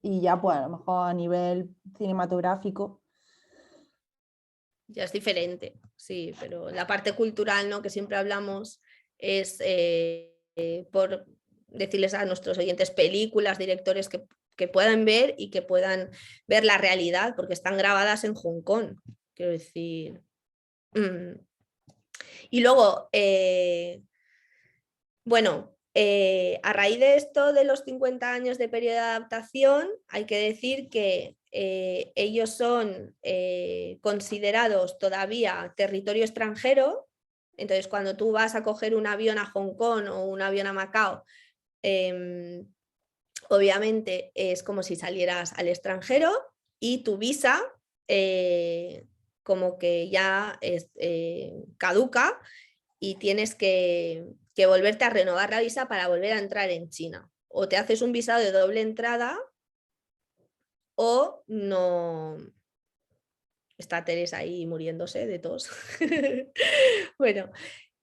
y ya pues a lo mejor a nivel cinematográfico ya es diferente, sí, pero la parte cultural, ¿no? Que siempre hablamos es por decirles a nuestros oyentes películas, directores que que puedan ver y que puedan ver la realidad, porque están grabadas en Hong Kong, quiero decir. Y luego, bueno, a raíz de esto de los 50 años de periodo de adaptación, hay que decir que ellos son considerados todavía territorio extranjero. Entonces, cuando tú vas a coger un avión a Hong Kong o un avión a Macao, obviamente es como si salieras al extranjero y tu visa como que ya es caduca y tienes que volverte a renovar la visa para volver a entrar en China. O te haces un visado de doble entrada o no. Está Teresa ahí muriéndose de tos. Bueno,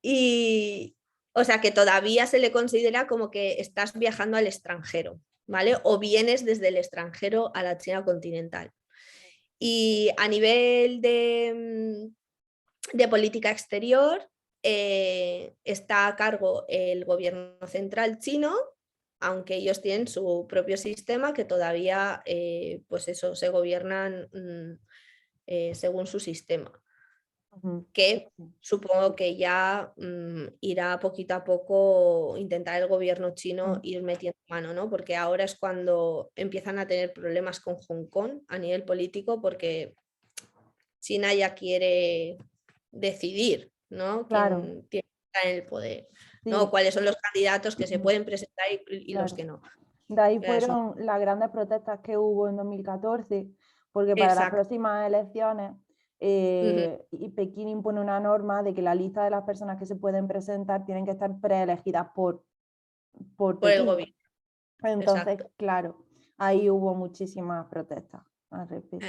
y o sea que todavía se le considera como que estás viajando al extranjero, ¿vale? O vienes desde el extranjero a la China continental. Y a nivel de política exterior, está a cargo el gobierno central chino, aunque ellos tienen su propio sistema que todavía, pues eso, se gobiernan según su sistema, que supongo que ya irá poquito a poco intentar el gobierno chino ir metiendo mano, ¿no? Porque ahora es cuando empiezan a tener problemas con Hong Kong a nivel político, porque China ya quiere decidir, ¿no? Claro, Quién tiene que estar en el poder, ¿no? sí, Cuáles son los candidatos que se pueden presentar y los claro. que no. De ahí Eso. fueron las grandes protestas que hubo en 2014, porque para las Exacto. próximas elecciones y Pekín impone una norma de que la lista de las personas que se pueden presentar tienen que estar preelegidas por Por el Pekín. gobierno. Entonces, Exacto. claro, ahí hubo muchísimas protestas al respecto.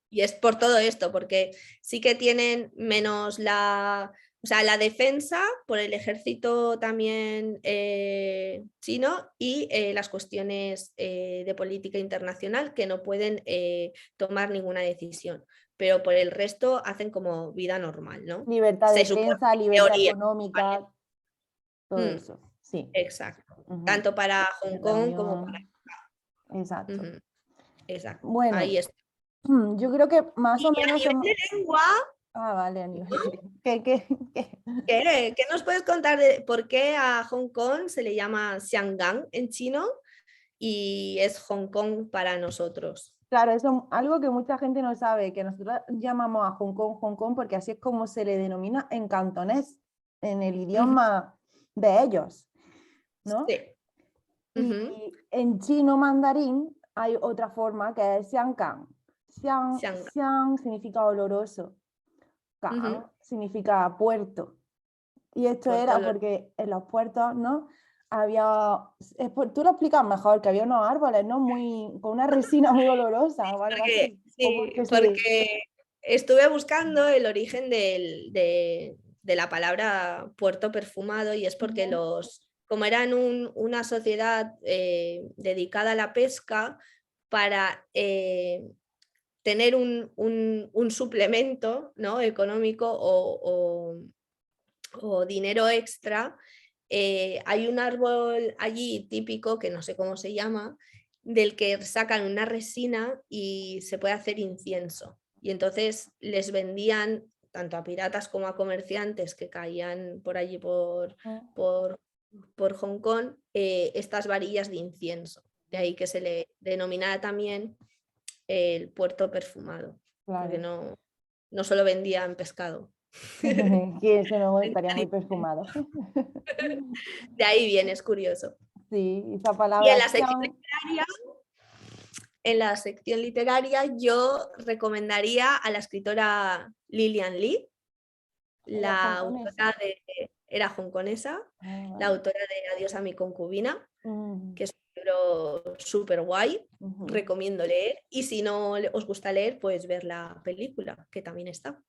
Y es por todo esto, porque sí que tienen menos o sea, la defensa por el ejército también chino y las cuestiones de política internacional que no pueden tomar ninguna decisión. Pero por el resto hacen como vida normal, ¿no? Libertad Se de supone, prensa, en libertad teoría, económica, todo ¿vale? eso, sí. Exacto. Tanto para Hong Kong como para... Exacto. Exacto. Bueno, Ahí está. yo creo que más Y o a menos nivel de lengua, Ah, vale, a nivel ¿no? ¿Qué? ¿Qué nos puedes contar de por qué a Hong Kong se le llama Xiangang en chino y es Hong Kong para nosotros? Claro, eso es algo que mucha gente no sabe, que nosotros llamamos a Hong Kong, porque así es como se le denomina en cantonés, en el idioma de ellos, ¿no? Sí. Y en chino mandarín hay otra forma que es Xianggang. Xiangang. Xiang significa oloroso, Gang significa puerto. Y esto Puerto era Loro. porque en los puertos, ¿no? Tú lo explicas mejor, que había unos árboles, ¿no? Con una resina muy olorosa o algo así. Sí, porque estuve buscando el origen de la palabra puerto perfumado y es porque como eran una sociedad dedicada a la pesca, para tener un suplemento, ¿no? económico o dinero extra, hay un árbol allí típico, que no sé cómo se llama, del que sacan una resina y se puede hacer incienso. Y entonces les vendían tanto a piratas como a comerciantes que caían por allí por Hong Kong estas varillas de incienso. De ahí que se le denominara también el puerto perfumado, porque Claro. no solo vendían pescado. Que eso no estaría muy perfumado. De ahí viene, es curioso. Sí, esa Y palabra en la sección literaria yo recomendaría a la escritora Lilian Li, era la hongkonesa. autora era hongkonesa, Ah, la vale. autora de Adiós a mi concubina, Mm, que es un libro súper guay, ujú, recomiendo leer. Y si no os gusta leer, pues ver la película, que también está.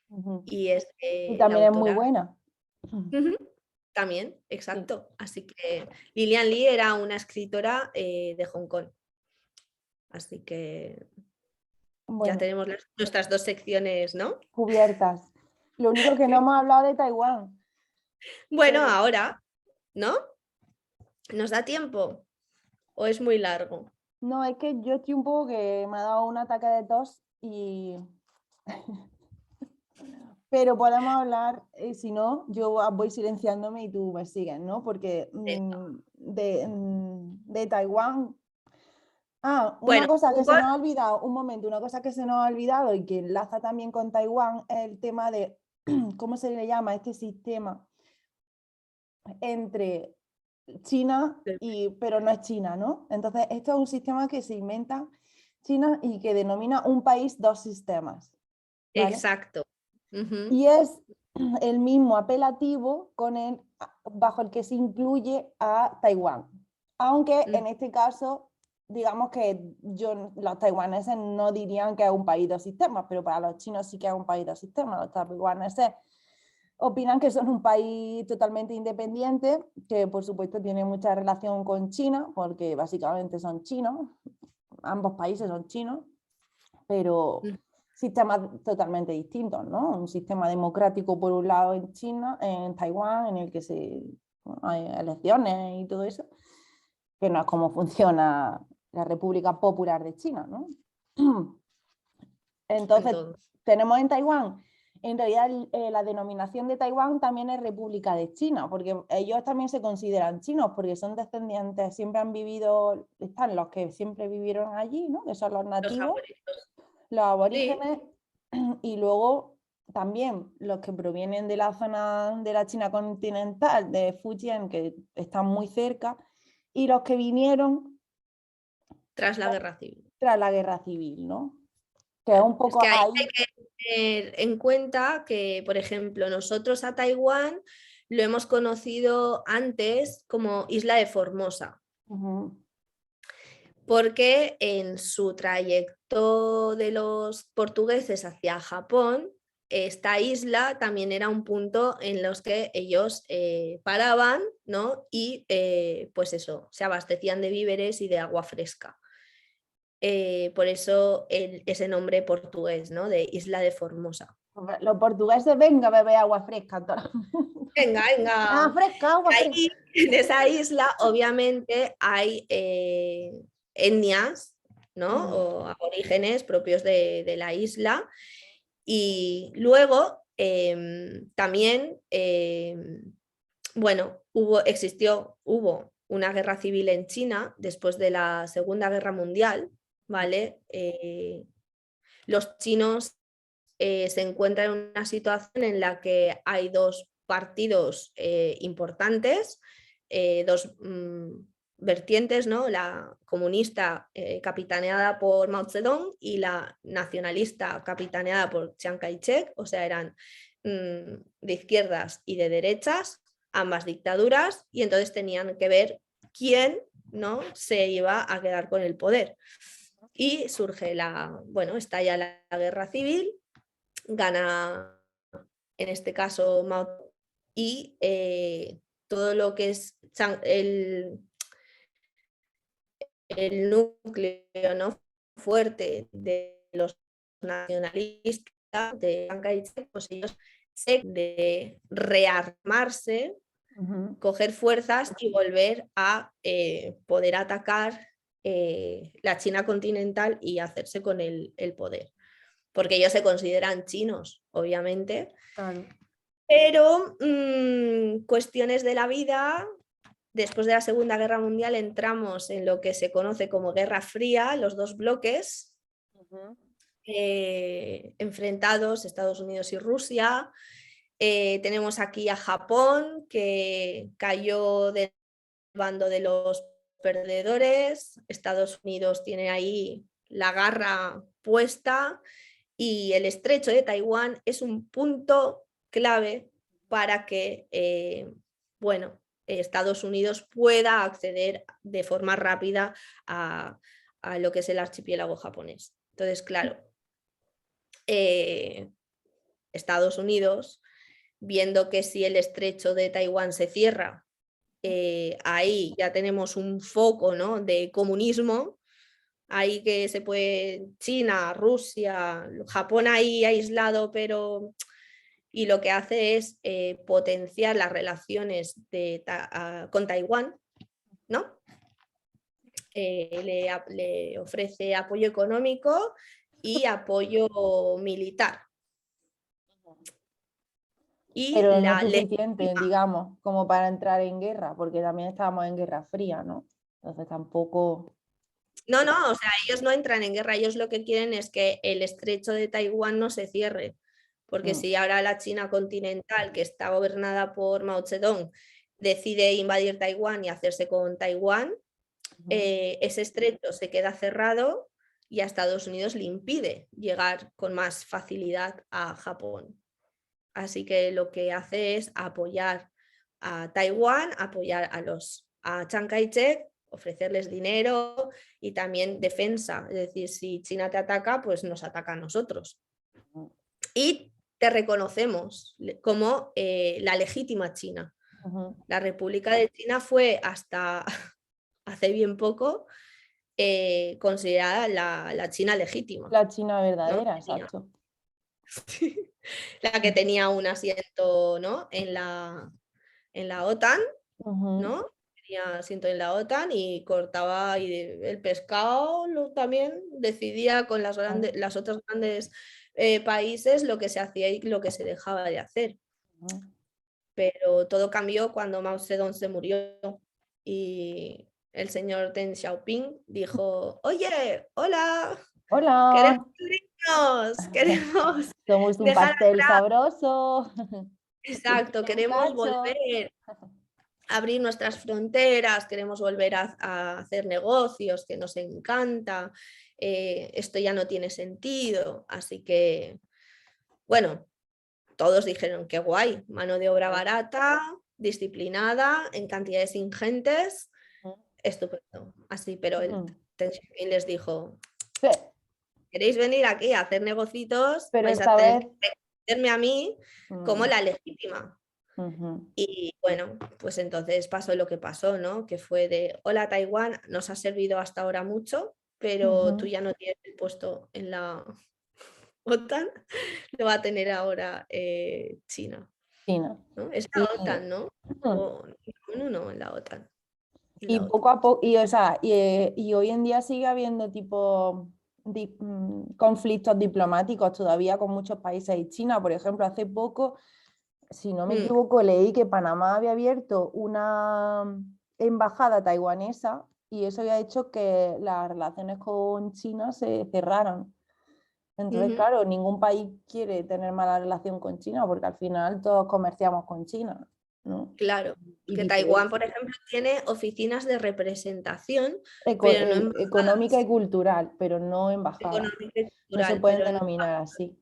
ujú. Y es Y la también es muy autora. buena. Ujú. También, Sí. exacto. Así que Lilian Li era una escritora de Hong Kong. Así que ya Bueno, tenemos nuestras dos secciones, ¿no? cubiertas. Lo único que no hemos hablado de Taiwán, Bueno, pero ahora, ¿no? ¿Nos da tiempo o es muy largo? No, es que yo estoy un poco que me ha dado un ataque de tos y... Pero podemos hablar, si no, yo voy silenciándome y tú me sigues, ¿no? Porque de Taiwán... Ah, una Bueno, cosa que se nos ha olvidado, un momento, una cosa que se nos ha olvidado y que enlaza también con Taiwán es el tema de, ¿cómo se le llama este sistema entre China pero no es China, ¿no? Entonces, esto es un sistema que se inventa China y que denomina un país, dos sistemas, ¿vale? exacto. Ujú. Y es el mismo apelativo bajo el que se incluye a Taiwán. Aunque en este caso, digamos que los taiwaneses no dirían que es un país, dos sistemas, pero para los chinos sí que es un país, dos sistemas. Los taiwaneses opinan que son un país totalmente independiente, que por supuesto tiene mucha relación con China, porque básicamente son chinos, ambos países son chinos, pero sistemas totalmente distintos, ¿no? Un sistema democrático por un lado en China, en Taiwán, en el que hay elecciones y todo eso, que no es como funciona la República Popular de China, ¿no? Entonces, tenemos en Taiwán, en realidad la denominación de Taiwán también es República de China, porque ellos también se consideran chinos, porque son descendientes, siempre han vivido, están los que siempre vivieron allí, ¿no? Que son los nativos, los Sí, aborígenes, y luego también los que provienen de la zona de la China continental, de Fujian, que están muy cerca, y los que vinieron tras la guerra civil. tras la guerra civil, ¿no? Que es Claro. un Es poco que ahí hay ahí. que tener en cuenta que, por ejemplo, nosotros a Taiwán lo hemos conocido antes como Isla de Formosa, porque en su trayecto de los portugueses hacia Japón, esta isla también era un punto en los que ellos paraban, ¿no? Y pues eso, se abastecían de víveres y de agua fresca. Por eso ese nombre portugués, ¿no? De Isla de Formosa. Los portugueses, venga, bebé agua fresca. Venga, Ah, venga. fresca, agua fresca. Ahí, en esa isla, obviamente, hay etnias, ¿no? O aborígenes propios de la isla. Y luego también, bueno, hubo una guerra civil en China después de la Segunda Guerra Mundial, ¿vale? Los chinos se encuentran en una situación en la que hay dos partidos importantes, dos vertientes, ¿no? La comunista capitaneada por Mao Zedong y la nacionalista capitaneada por Chiang Kai-shek, o sea, eran de izquierdas y de derechas, ambas dictaduras, y entonces tenían que ver quién, ¿no?, se iba a quedar con el poder. Y surge estalla la guerra civil, gana en este caso Mao, y todo lo que es el núcleo, ¿no?, fuerte de los nacionalistas de Chiang Kai-shek, pues ellos se de rearmarse, coger fuerzas y volver a poder atacar la China continental y hacerse con el poder. Porque ellos se consideran chinos, obviamente. Claro. Pero cuestiones de la vida, después de la Segunda Guerra Mundial entramos en lo que se conoce como Guerra Fría, los dos bloques enfrentados, Estados Unidos y Rusia. Tenemos aquí a Japón, que cayó del bando de los perdedores. Estados Unidos tiene ahí la garra puesta y el estrecho de Taiwán es un punto clave para que, Estados Unidos pueda acceder de forma rápida a lo que es el archipiélago japonés. Entonces, claro, Estados Unidos, viendo que si el estrecho de Taiwán se cierra, ahí ya tenemos un foco, ¿no?, de comunismo, ahí que se puede, China, Rusia, Japón ahí aislado, pero y lo que hace es potenciar las relaciones con Taiwán, ¿no? le ofrece apoyo económico y apoyo militar. Y Pero no la suficiente, digamos, como para entrar en guerra, porque también estábamos en Guerra Fría, ¿no? Entonces tampoco... No, o sea, ellos no entran en guerra, ellos lo que quieren es que el estrecho de Taiwán no se cierre, porque si ahora la China continental, que está gobernada por Mao Zedong, decide invadir Taiwán y hacerse con Taiwán, ese estrecho se queda cerrado y a Estados Unidos le impide llegar con más facilidad a Japón. Así que lo que hace es apoyar a Taiwán, apoyar a Chiang Kai-shek, ofrecerles dinero y también defensa. Es decir, si China te ataca, pues nos ataca a nosotros. Y te reconocemos como la legítima China. La República de China fue hasta hace bien poco considerada la China legítima. La China ¿no? verdadera, exacto. La que tenía un asiento, ¿no? en la OTAN, ¿no? Tenía asiento en la OTAN y cortaba y el pescado también decidía con las otras grandes países lo que se hacía y lo que se dejaba de hacer. Pero todo cambió cuando Mao Zedong se murió y el señor Deng Xiaoping dijo, oye, hola, Hola, queremos somos un dejar pastel atrás, sabroso. exacto, Un queremos cacho. volver a abrir nuestras fronteras, queremos volver a hacer negocios, que nos encanta, esto ya no tiene sentido, así que, bueno, todos dijeron que guay, mano de obra barata, disciplinada, en cantidades ingentes, estupendo, así, pero el Deng Xiaoping les dijo, Sí, queréis venir aquí a hacer negocitos, pero vais a esta tener vez... que reconocerme a mí como la legítima. Ujú, Y bueno, pues entonces pasó lo que pasó, ¿no? Que fue de, hola Taiwán, nos ha servido hasta ahora mucho, pero tú ujú. ya no tienes el puesto en la OTAN, lo va a tener ahora China, China. ¿no? Es Y, la OTAN, ¿no? O, no, en la OTAN. En y la OTAN. poco a poco, y, o sea, y hoy en día sigue habiendo tipo conflictos diplomáticos todavía con muchos países y China. Por ejemplo, hace poco, si no me Mm, equivoco, leí que Panamá había abierto una embajada taiwanesa y eso había hecho que las relaciones con China se cerraran. Entonces, ujú. claro, ningún país quiere tener mala relación con China porque al final todos comerciamos con China, ¿no? Claro, Y que Taiwán, viceversa. por ejemplo, tiene oficinas de representación, pero no Económica y embajadas, cultural, pero no embajada. económica y No se cultural, pueden pero no. denominar así.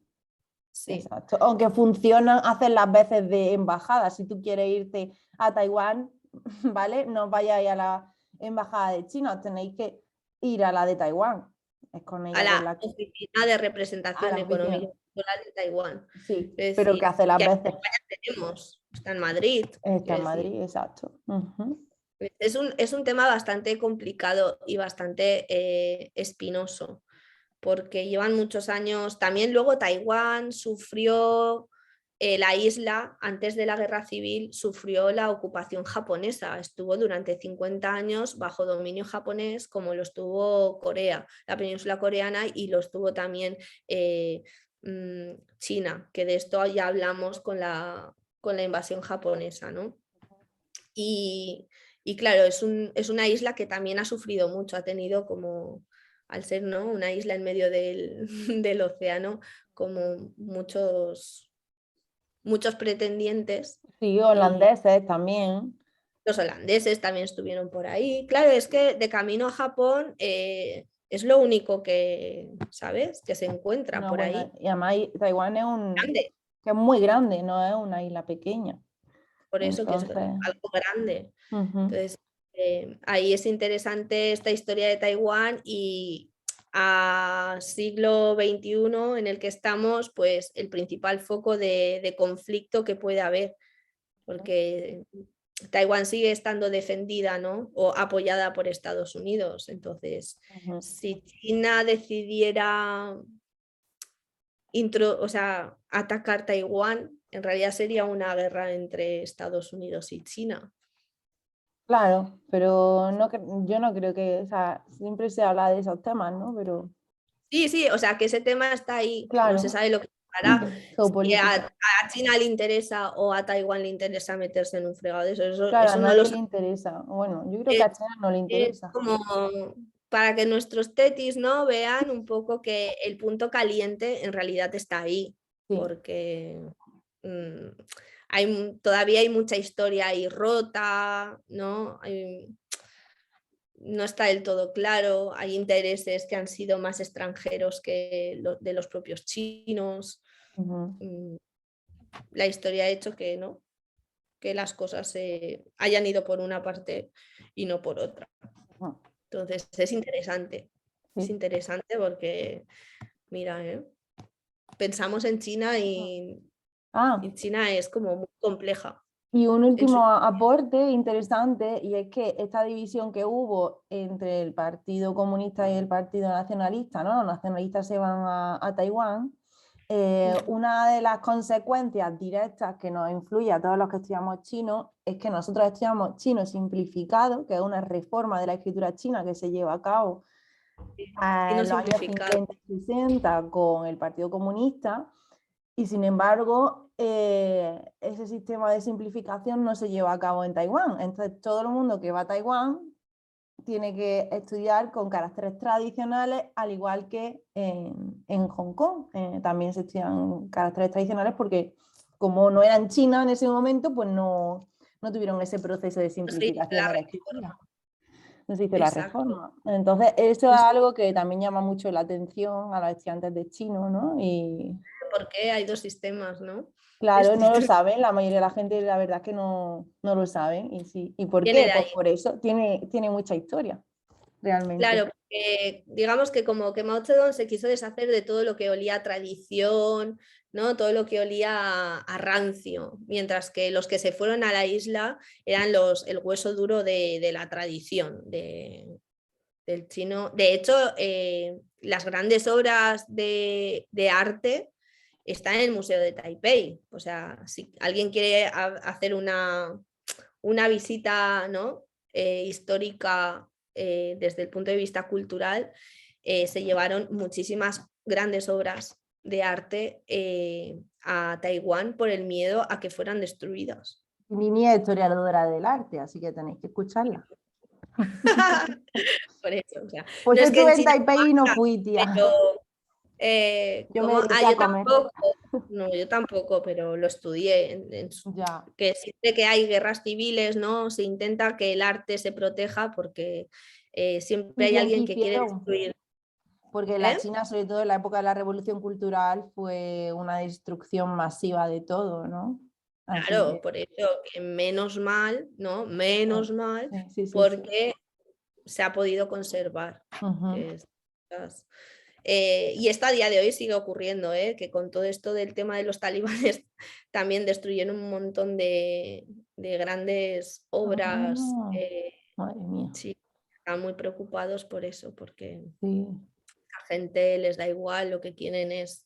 Sí, Exacto. Aunque funcionan, hacen las veces de embajada. Si tú quieres irte a Taiwán, ¿vale? No vayáis a la embajada de China, os tenéis que ir a la de Taiwán. Es con a ella con la la que... Oficina de A Representación la Económica oficina. y Cultural de Taiwán. Sí, Es pero que decir, hace las que aquí veces. en España tenemos, está en Madrid. Está Quiero en decir, Madrid, exacto. Ujú. es un tema bastante complicado y bastante espinoso, porque llevan muchos años. También luego Taiwán sufrió, la isla, antes de la guerra civil, sufrió la ocupación japonesa. Estuvo durante 50 años bajo dominio japonés, como lo estuvo Corea, la península coreana, y lo estuvo también China, que de esto ya hablamos con la invasión japonesa, ¿no? Y claro, es una isla que también ha sufrido mucho, ha tenido como, al ser, ¿no?, una isla en medio del, del océano, como muchos pretendientes, Sí, y holandeses también. los holandeses también estuvieron por ahí. Claro, es que de camino a Japón es lo único que, ¿sabes?, que se encuentra Una por buena. ahí. Y además Taiwán Grande, que es muy grande, no es una isla pequeña. por eso que es Entonces, algo grande. ujú. Entonces, ahí es interesante esta historia de Taiwán, y a siglo XXI en el que estamos, pues el principal foco de conflicto que puede haber, porque Taiwán sigue estando defendida, ¿no?, o apoyada por Estados Unidos. Entonces, Ujú. si China decidiera o sea, atacar Taiwán, en realidad sería una guerra entre Estados Unidos y China. Claro, pero no, yo no creo que, o sea, siempre se habla de esos temas, ¿no? Pero Sí, sí, o sea, que ese tema está ahí, no se claro, sabe lo que pasará. Si geopolítica. a China le interesa o a Taiwán le interesa meterse en un fregado de eso, Claro, a eso no lo nadie le sé. interesa. Bueno, yo creo que Es, a China no le es interesa. como para que nuestros tetis, ¿no? Vean un poco que el punto caliente en realidad está ahí, Sí. porque mm, todavía hay mucha historia ahí rota, ¿no? No está del todo claro, hay intereses que han sido más extranjeros que de los propios chinos. Ujú. Mm, La historia ha hecho que no, que las cosas se hayan ido por una parte y no por otra. Ujú. Entonces es Sí. interesante porque, mira, pensamos en China Ah, y China es como muy compleja. y un En su... último aporte interesante, y es que esta división que hubo entre el Partido Comunista y el Partido Nacionalista, ¿no? Los nacionalistas se van a Taiwán. Una de las consecuencias directas que nos influye a todos los que estudiamos chino es que nosotros estudiamos chino simplificado, que es una reforma de la escritura china que se lleva a cabo Chino en los años simplificado. 50 y 60 con el Partido Comunista. Y sin embargo, ese sistema de simplificación no se lleva a cabo en Taiwán. Entonces, todo el mundo que va a Taiwán tiene que estudiar con caracteres tradicionales, al igual que en Hong Kong. También se estudian caracteres tradicionales porque como no eran China en ese momento, pues no tuvieron ese proceso de No se hizo simplificación la de la reforma. escritura. No se hizo la Exacto. reforma. Entonces, eso No es sé algo que también llama mucho la atención a los estudiantes de chino, ¿no? Y por qué hay dos sistemas, ¿no? claro, no lo Distintos. saben, la mayoría de la gente la verdad es que no lo saben. Y sí. ¿Y por Viene qué? de Pues ahí. por eso tiene mucha historia, realmente. Claro, porque digamos que como que Mao Zedong se quiso deshacer de todo lo que olía a tradición, ¿no? Todo lo que olía a rancio, mientras que los que se fueron a la isla eran el hueso duro de la tradición del chino. De hecho, las grandes obras de arte están en el Museo de Taipei. O sea, si alguien quiere hacer una visita, ¿no? Histórica desde el punto de vista cultural, se llevaron muchísimas grandes obras de arte a Taiwán por el miedo a que fueran destruidas. Mi niña es historiadora del arte, así que tenéis que escucharla. Por eso, o sea, Pues no yo es que en estuve en China Taipei y no fui, pero tía. Yo me como, dediqué a yo comer. tampoco, no, yo tampoco, pero lo estudié Ya. que siempre que hay guerras civiles, ¿no? Se intenta que el arte se proteja porque siempre Y hay bien que alguien que quiere hicieron, destruir. porque la ¿Eh? China, sobre todo en la época de la Revolución Cultural, fue una destrucción masiva de todo, ¿no? Así Claro, que por eso que menos mal, ¿no? Menos mal, sí. porque se ha podido conservar. Ujú. que y esto a día de hoy sigue ocurriendo, que con todo esto del tema de los talibanes también destruyeron un montón de grandes obras. Ah, madre mía. Sí, están muy preocupados por eso, porque Sí. a la gente les da igual, lo que quieren es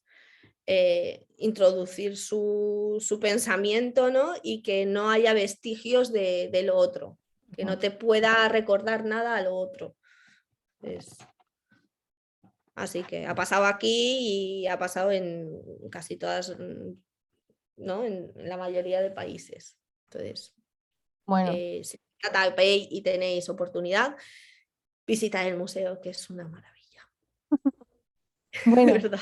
introducir su pensamiento, ¿no? Y que no haya vestigios de lo otro, que no Ujú. te pueda recordar nada a lo otro. Es, así que ha pasado aquí y ha pasado en casi todas, ¿no? En la mayoría de países. Entonces, Bueno, si vais a Taipei y tenéis oportunidad, visitad el museo, que es una maravilla. De bueno, verdad.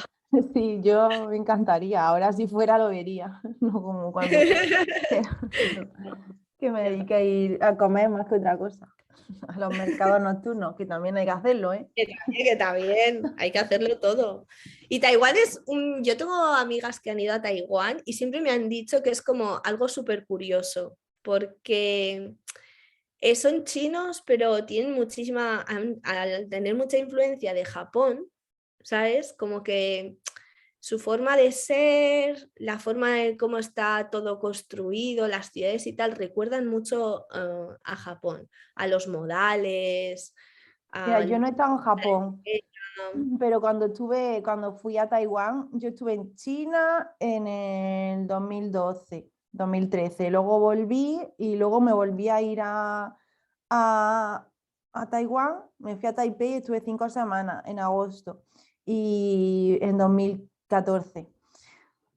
sí, yo me encantaría. Ahora si fuera lo vería, no como cuando que me dedique a ir a comer más que otra cosa. A los mercados nocturnos, que también hay que hacerlo, ¿eh? Que está bien, hay que hacerlo todo. Y Taiwán yo tengo amigas que han ido a Taiwán y siempre me han dicho que es como algo súper curioso, porque son chinos, pero tienen al tener mucha influencia de Japón, ¿sabes? Como que su forma de ser, la forma de cómo está todo construido, las ciudades y tal, recuerdan mucho a Japón, a los modales, Mira, yo al... no he estado en Japón, pero cuando fui a Taiwán, yo estuve en China en el 2012, 2013. Luego volví y luego me volví a ir a, a Taiwán, me fui a Taipei y estuve 5 semanas en agosto y en 2014.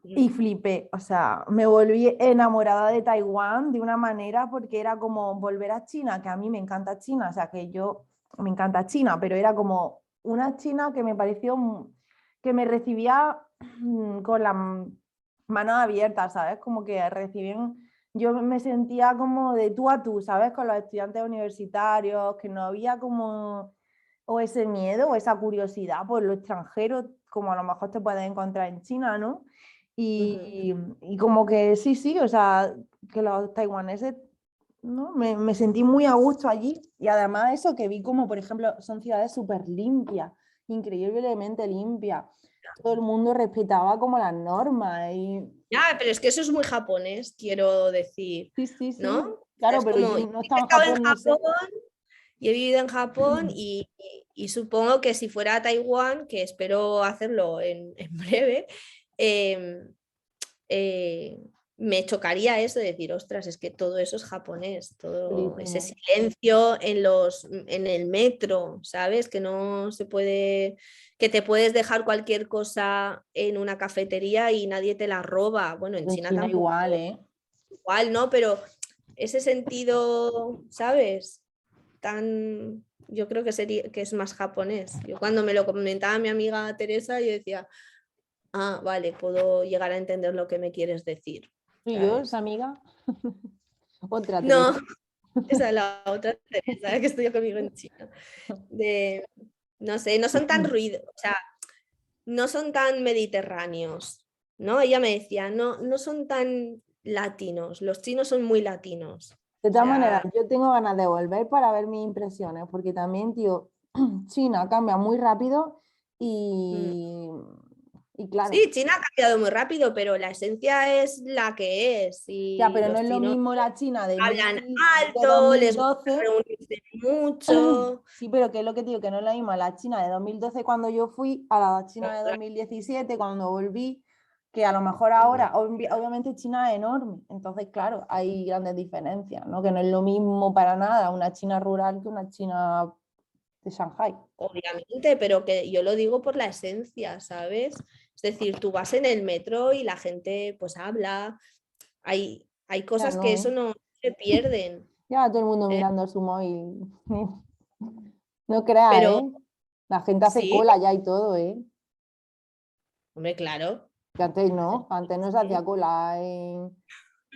Y flipé, o sea, me volví enamorada de Taiwán de una manera porque era como volver a China, que a mí me encanta China, o sea, que yo me encanta China, pero era como una China que me pareció que me recibía con las manos abiertas, ¿sabes? Como que recibían, yo me sentía como de tú a tú, ¿sabes? Con los estudiantes universitarios, que no había como o ese miedo o esa curiosidad por lo extranjero, como a lo mejor te puedes encontrar en China, ¿no? Y como que sí, o sea, que los taiwaneses, ¿no? Me sentí muy a gusto allí y además eso que vi como, por ejemplo, son ciudades súper limpias, increíblemente limpias. Todo el mundo respetaba como las normas y Ya, pero es que eso es muy japonés, quiero decir, sí, ¿no? O sea, claro, es pero como, yo yo no he estaba en estado en Japón, no sé. Japón y he vivido en Japón y supongo que si fuera a Taiwán, que espero hacerlo en breve, eh, eh, me chocaría eso de decir, ostras, es que todo eso es japonés, todo ese Durísimo. silencio en el metro, ¿sabes? Que no se puede, que te puedes dejar cualquier cosa en una cafetería y nadie te la roba. Bueno, en En China China tampoco igual, ¿eh? igual, ¿no? Pero ese sentido, ¿sabes? Tan, yo creo que sería, que es más japonés. Yo cuando me lo comentaba mi amiga Teresa, yo decía, ah, vale, puedo llegar a entender lo que me quieres decir, ¿Y yo, esa ¿sabes? amiga? Otra No, Teresa. esa es la otra Teresa que estudió conmigo en China. De, no sé, no son tan ruidos, o sea, no son tan mediterráneos, ¿no? Ella me decía, no, no son tan latinos, los chinos son muy latinos. De O todas maneras, sea, yo tengo ganas de volver para ver mis impresiones, porque también, tío, China cambia muy rápido mm, y claro, sí, China ha cambiado muy rápido, pero la esencia es la que es ya, y pero no los es lo chinos mismo la China hablan de alto, les gusta 2012. reunirse mucho. Sí, pero que es lo que digo, que no es la misma la China de 2012 cuando yo fui a la China de No, 2017 cuando volví, que a lo mejor no. ahora, obviamente China es enorme, entonces claro, hay grandes diferencias, ¿no? Que no es lo mismo para nada una China rural que una China de Shanghai. Obviamente, pero que yo lo digo por la esencia, ¿sabes? Es decir, tú vas en el metro y la gente pues habla, hay Ya cosas que eso no, no se pierden, ya todo el mundo ¿eh? mirando su móvil. No creas, Pero ¿eh? La gente hace sí, cola ya y todo, ¿eh? hombre, claro, Que antes no se hacía sí, cola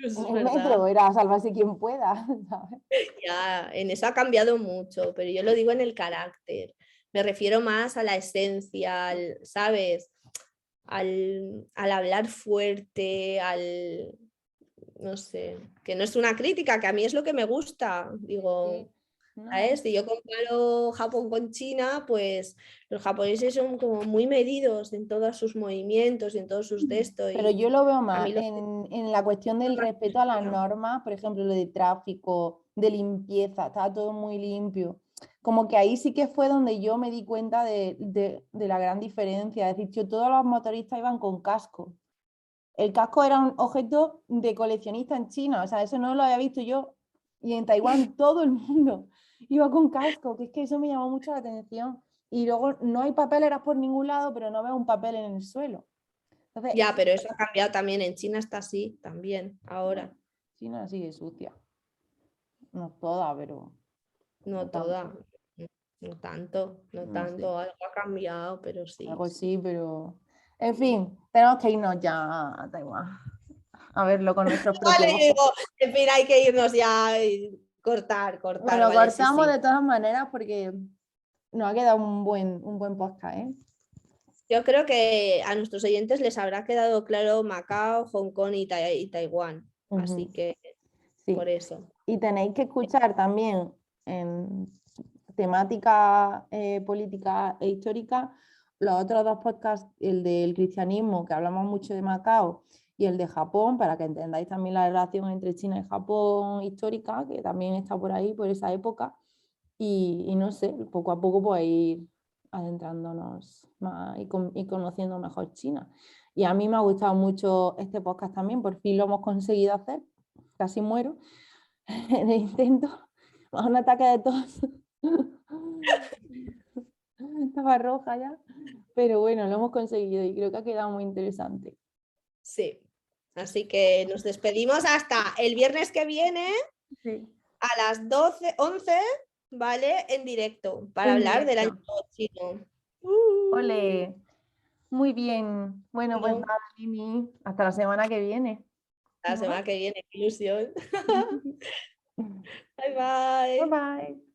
eso en es el metro, verdad. era sálvase quien pueda, ¿sabes? Ya, en eso ha cambiado mucho, pero yo lo digo en el carácter. Me refiero más a la esencia, ¿sabes? Al hablar fuerte, no sé, que no es una crítica, que a mí es lo que me gusta. Sí. Digo, No. ¿sabes? Si yo comparo Japón con China, pues los japoneses son como muy medidos en todos sus movimientos y en todos sus gestos Pero y yo lo veo a más mí lo en la cuestión del respeto a las normas, por ejemplo, lo de tráfico, de limpieza, estaba todo muy limpio. Como que ahí sí que fue donde yo me di cuenta de la gran diferencia. Es decir, todos los motoristas iban con casco. El casco era un objeto de coleccionista en China, o sea, eso no lo había visto yo. Y en Taiwán todo el mundo iba con casco, que es que eso me llamó mucho la atención. Y luego no hay papeleras por ningún lado, pero no veo un papel en el suelo. Entonces, Ya, pero eso ha cambiado también. En China está así también, bueno, ahora. China sigue sucia. No toda, pero no No toda, tanto. no tanto, no No sé. tanto. Algo ha cambiado, pero sí, Algo sí. sí, pero. En fin, tenemos que irnos ya a Taiwán. A verlo con nuestros Vale, propios yo ojos. digo, en fin, hay que irnos ya y cortar, cortar, Bueno, vale, sí, cortamos sí. de todas maneras porque nos ha quedado un buen podcast, ¿eh? Yo creo que a nuestros oyentes les habrá quedado claro Macao, Hong Kong y Taiwán. Así Ujú, que sí. por eso. Y tenéis que escuchar también en temática política e histórica los otros dos podcasts, el del cristianismo, que hablamos mucho de Macao, y el de Japón, para que entendáis también la relación entre China y Japón histórica, que también está por ahí, por esa época. Y no sé, poco a poco pues ir adentrándonos más y conociendo mejor China. Y a mí me ha gustado mucho este podcast también, por fin lo hemos conseguido hacer, casi muero en el intento. un ataque de tos. Estaba roja ya. Pero bueno, lo hemos conseguido y creo que ha quedado muy interesante. Sí. Así que nos despedimos hasta el viernes que viene Sí. a las 12, 11, ¿vale? En directo, para En hablar del año directo. chino. Ole. Muy bien. Bueno, pues Bueno, nada, Lini, hasta la semana que viene. la ¿No? semana que viene, qué ilusión. Bye Bye bye. bye.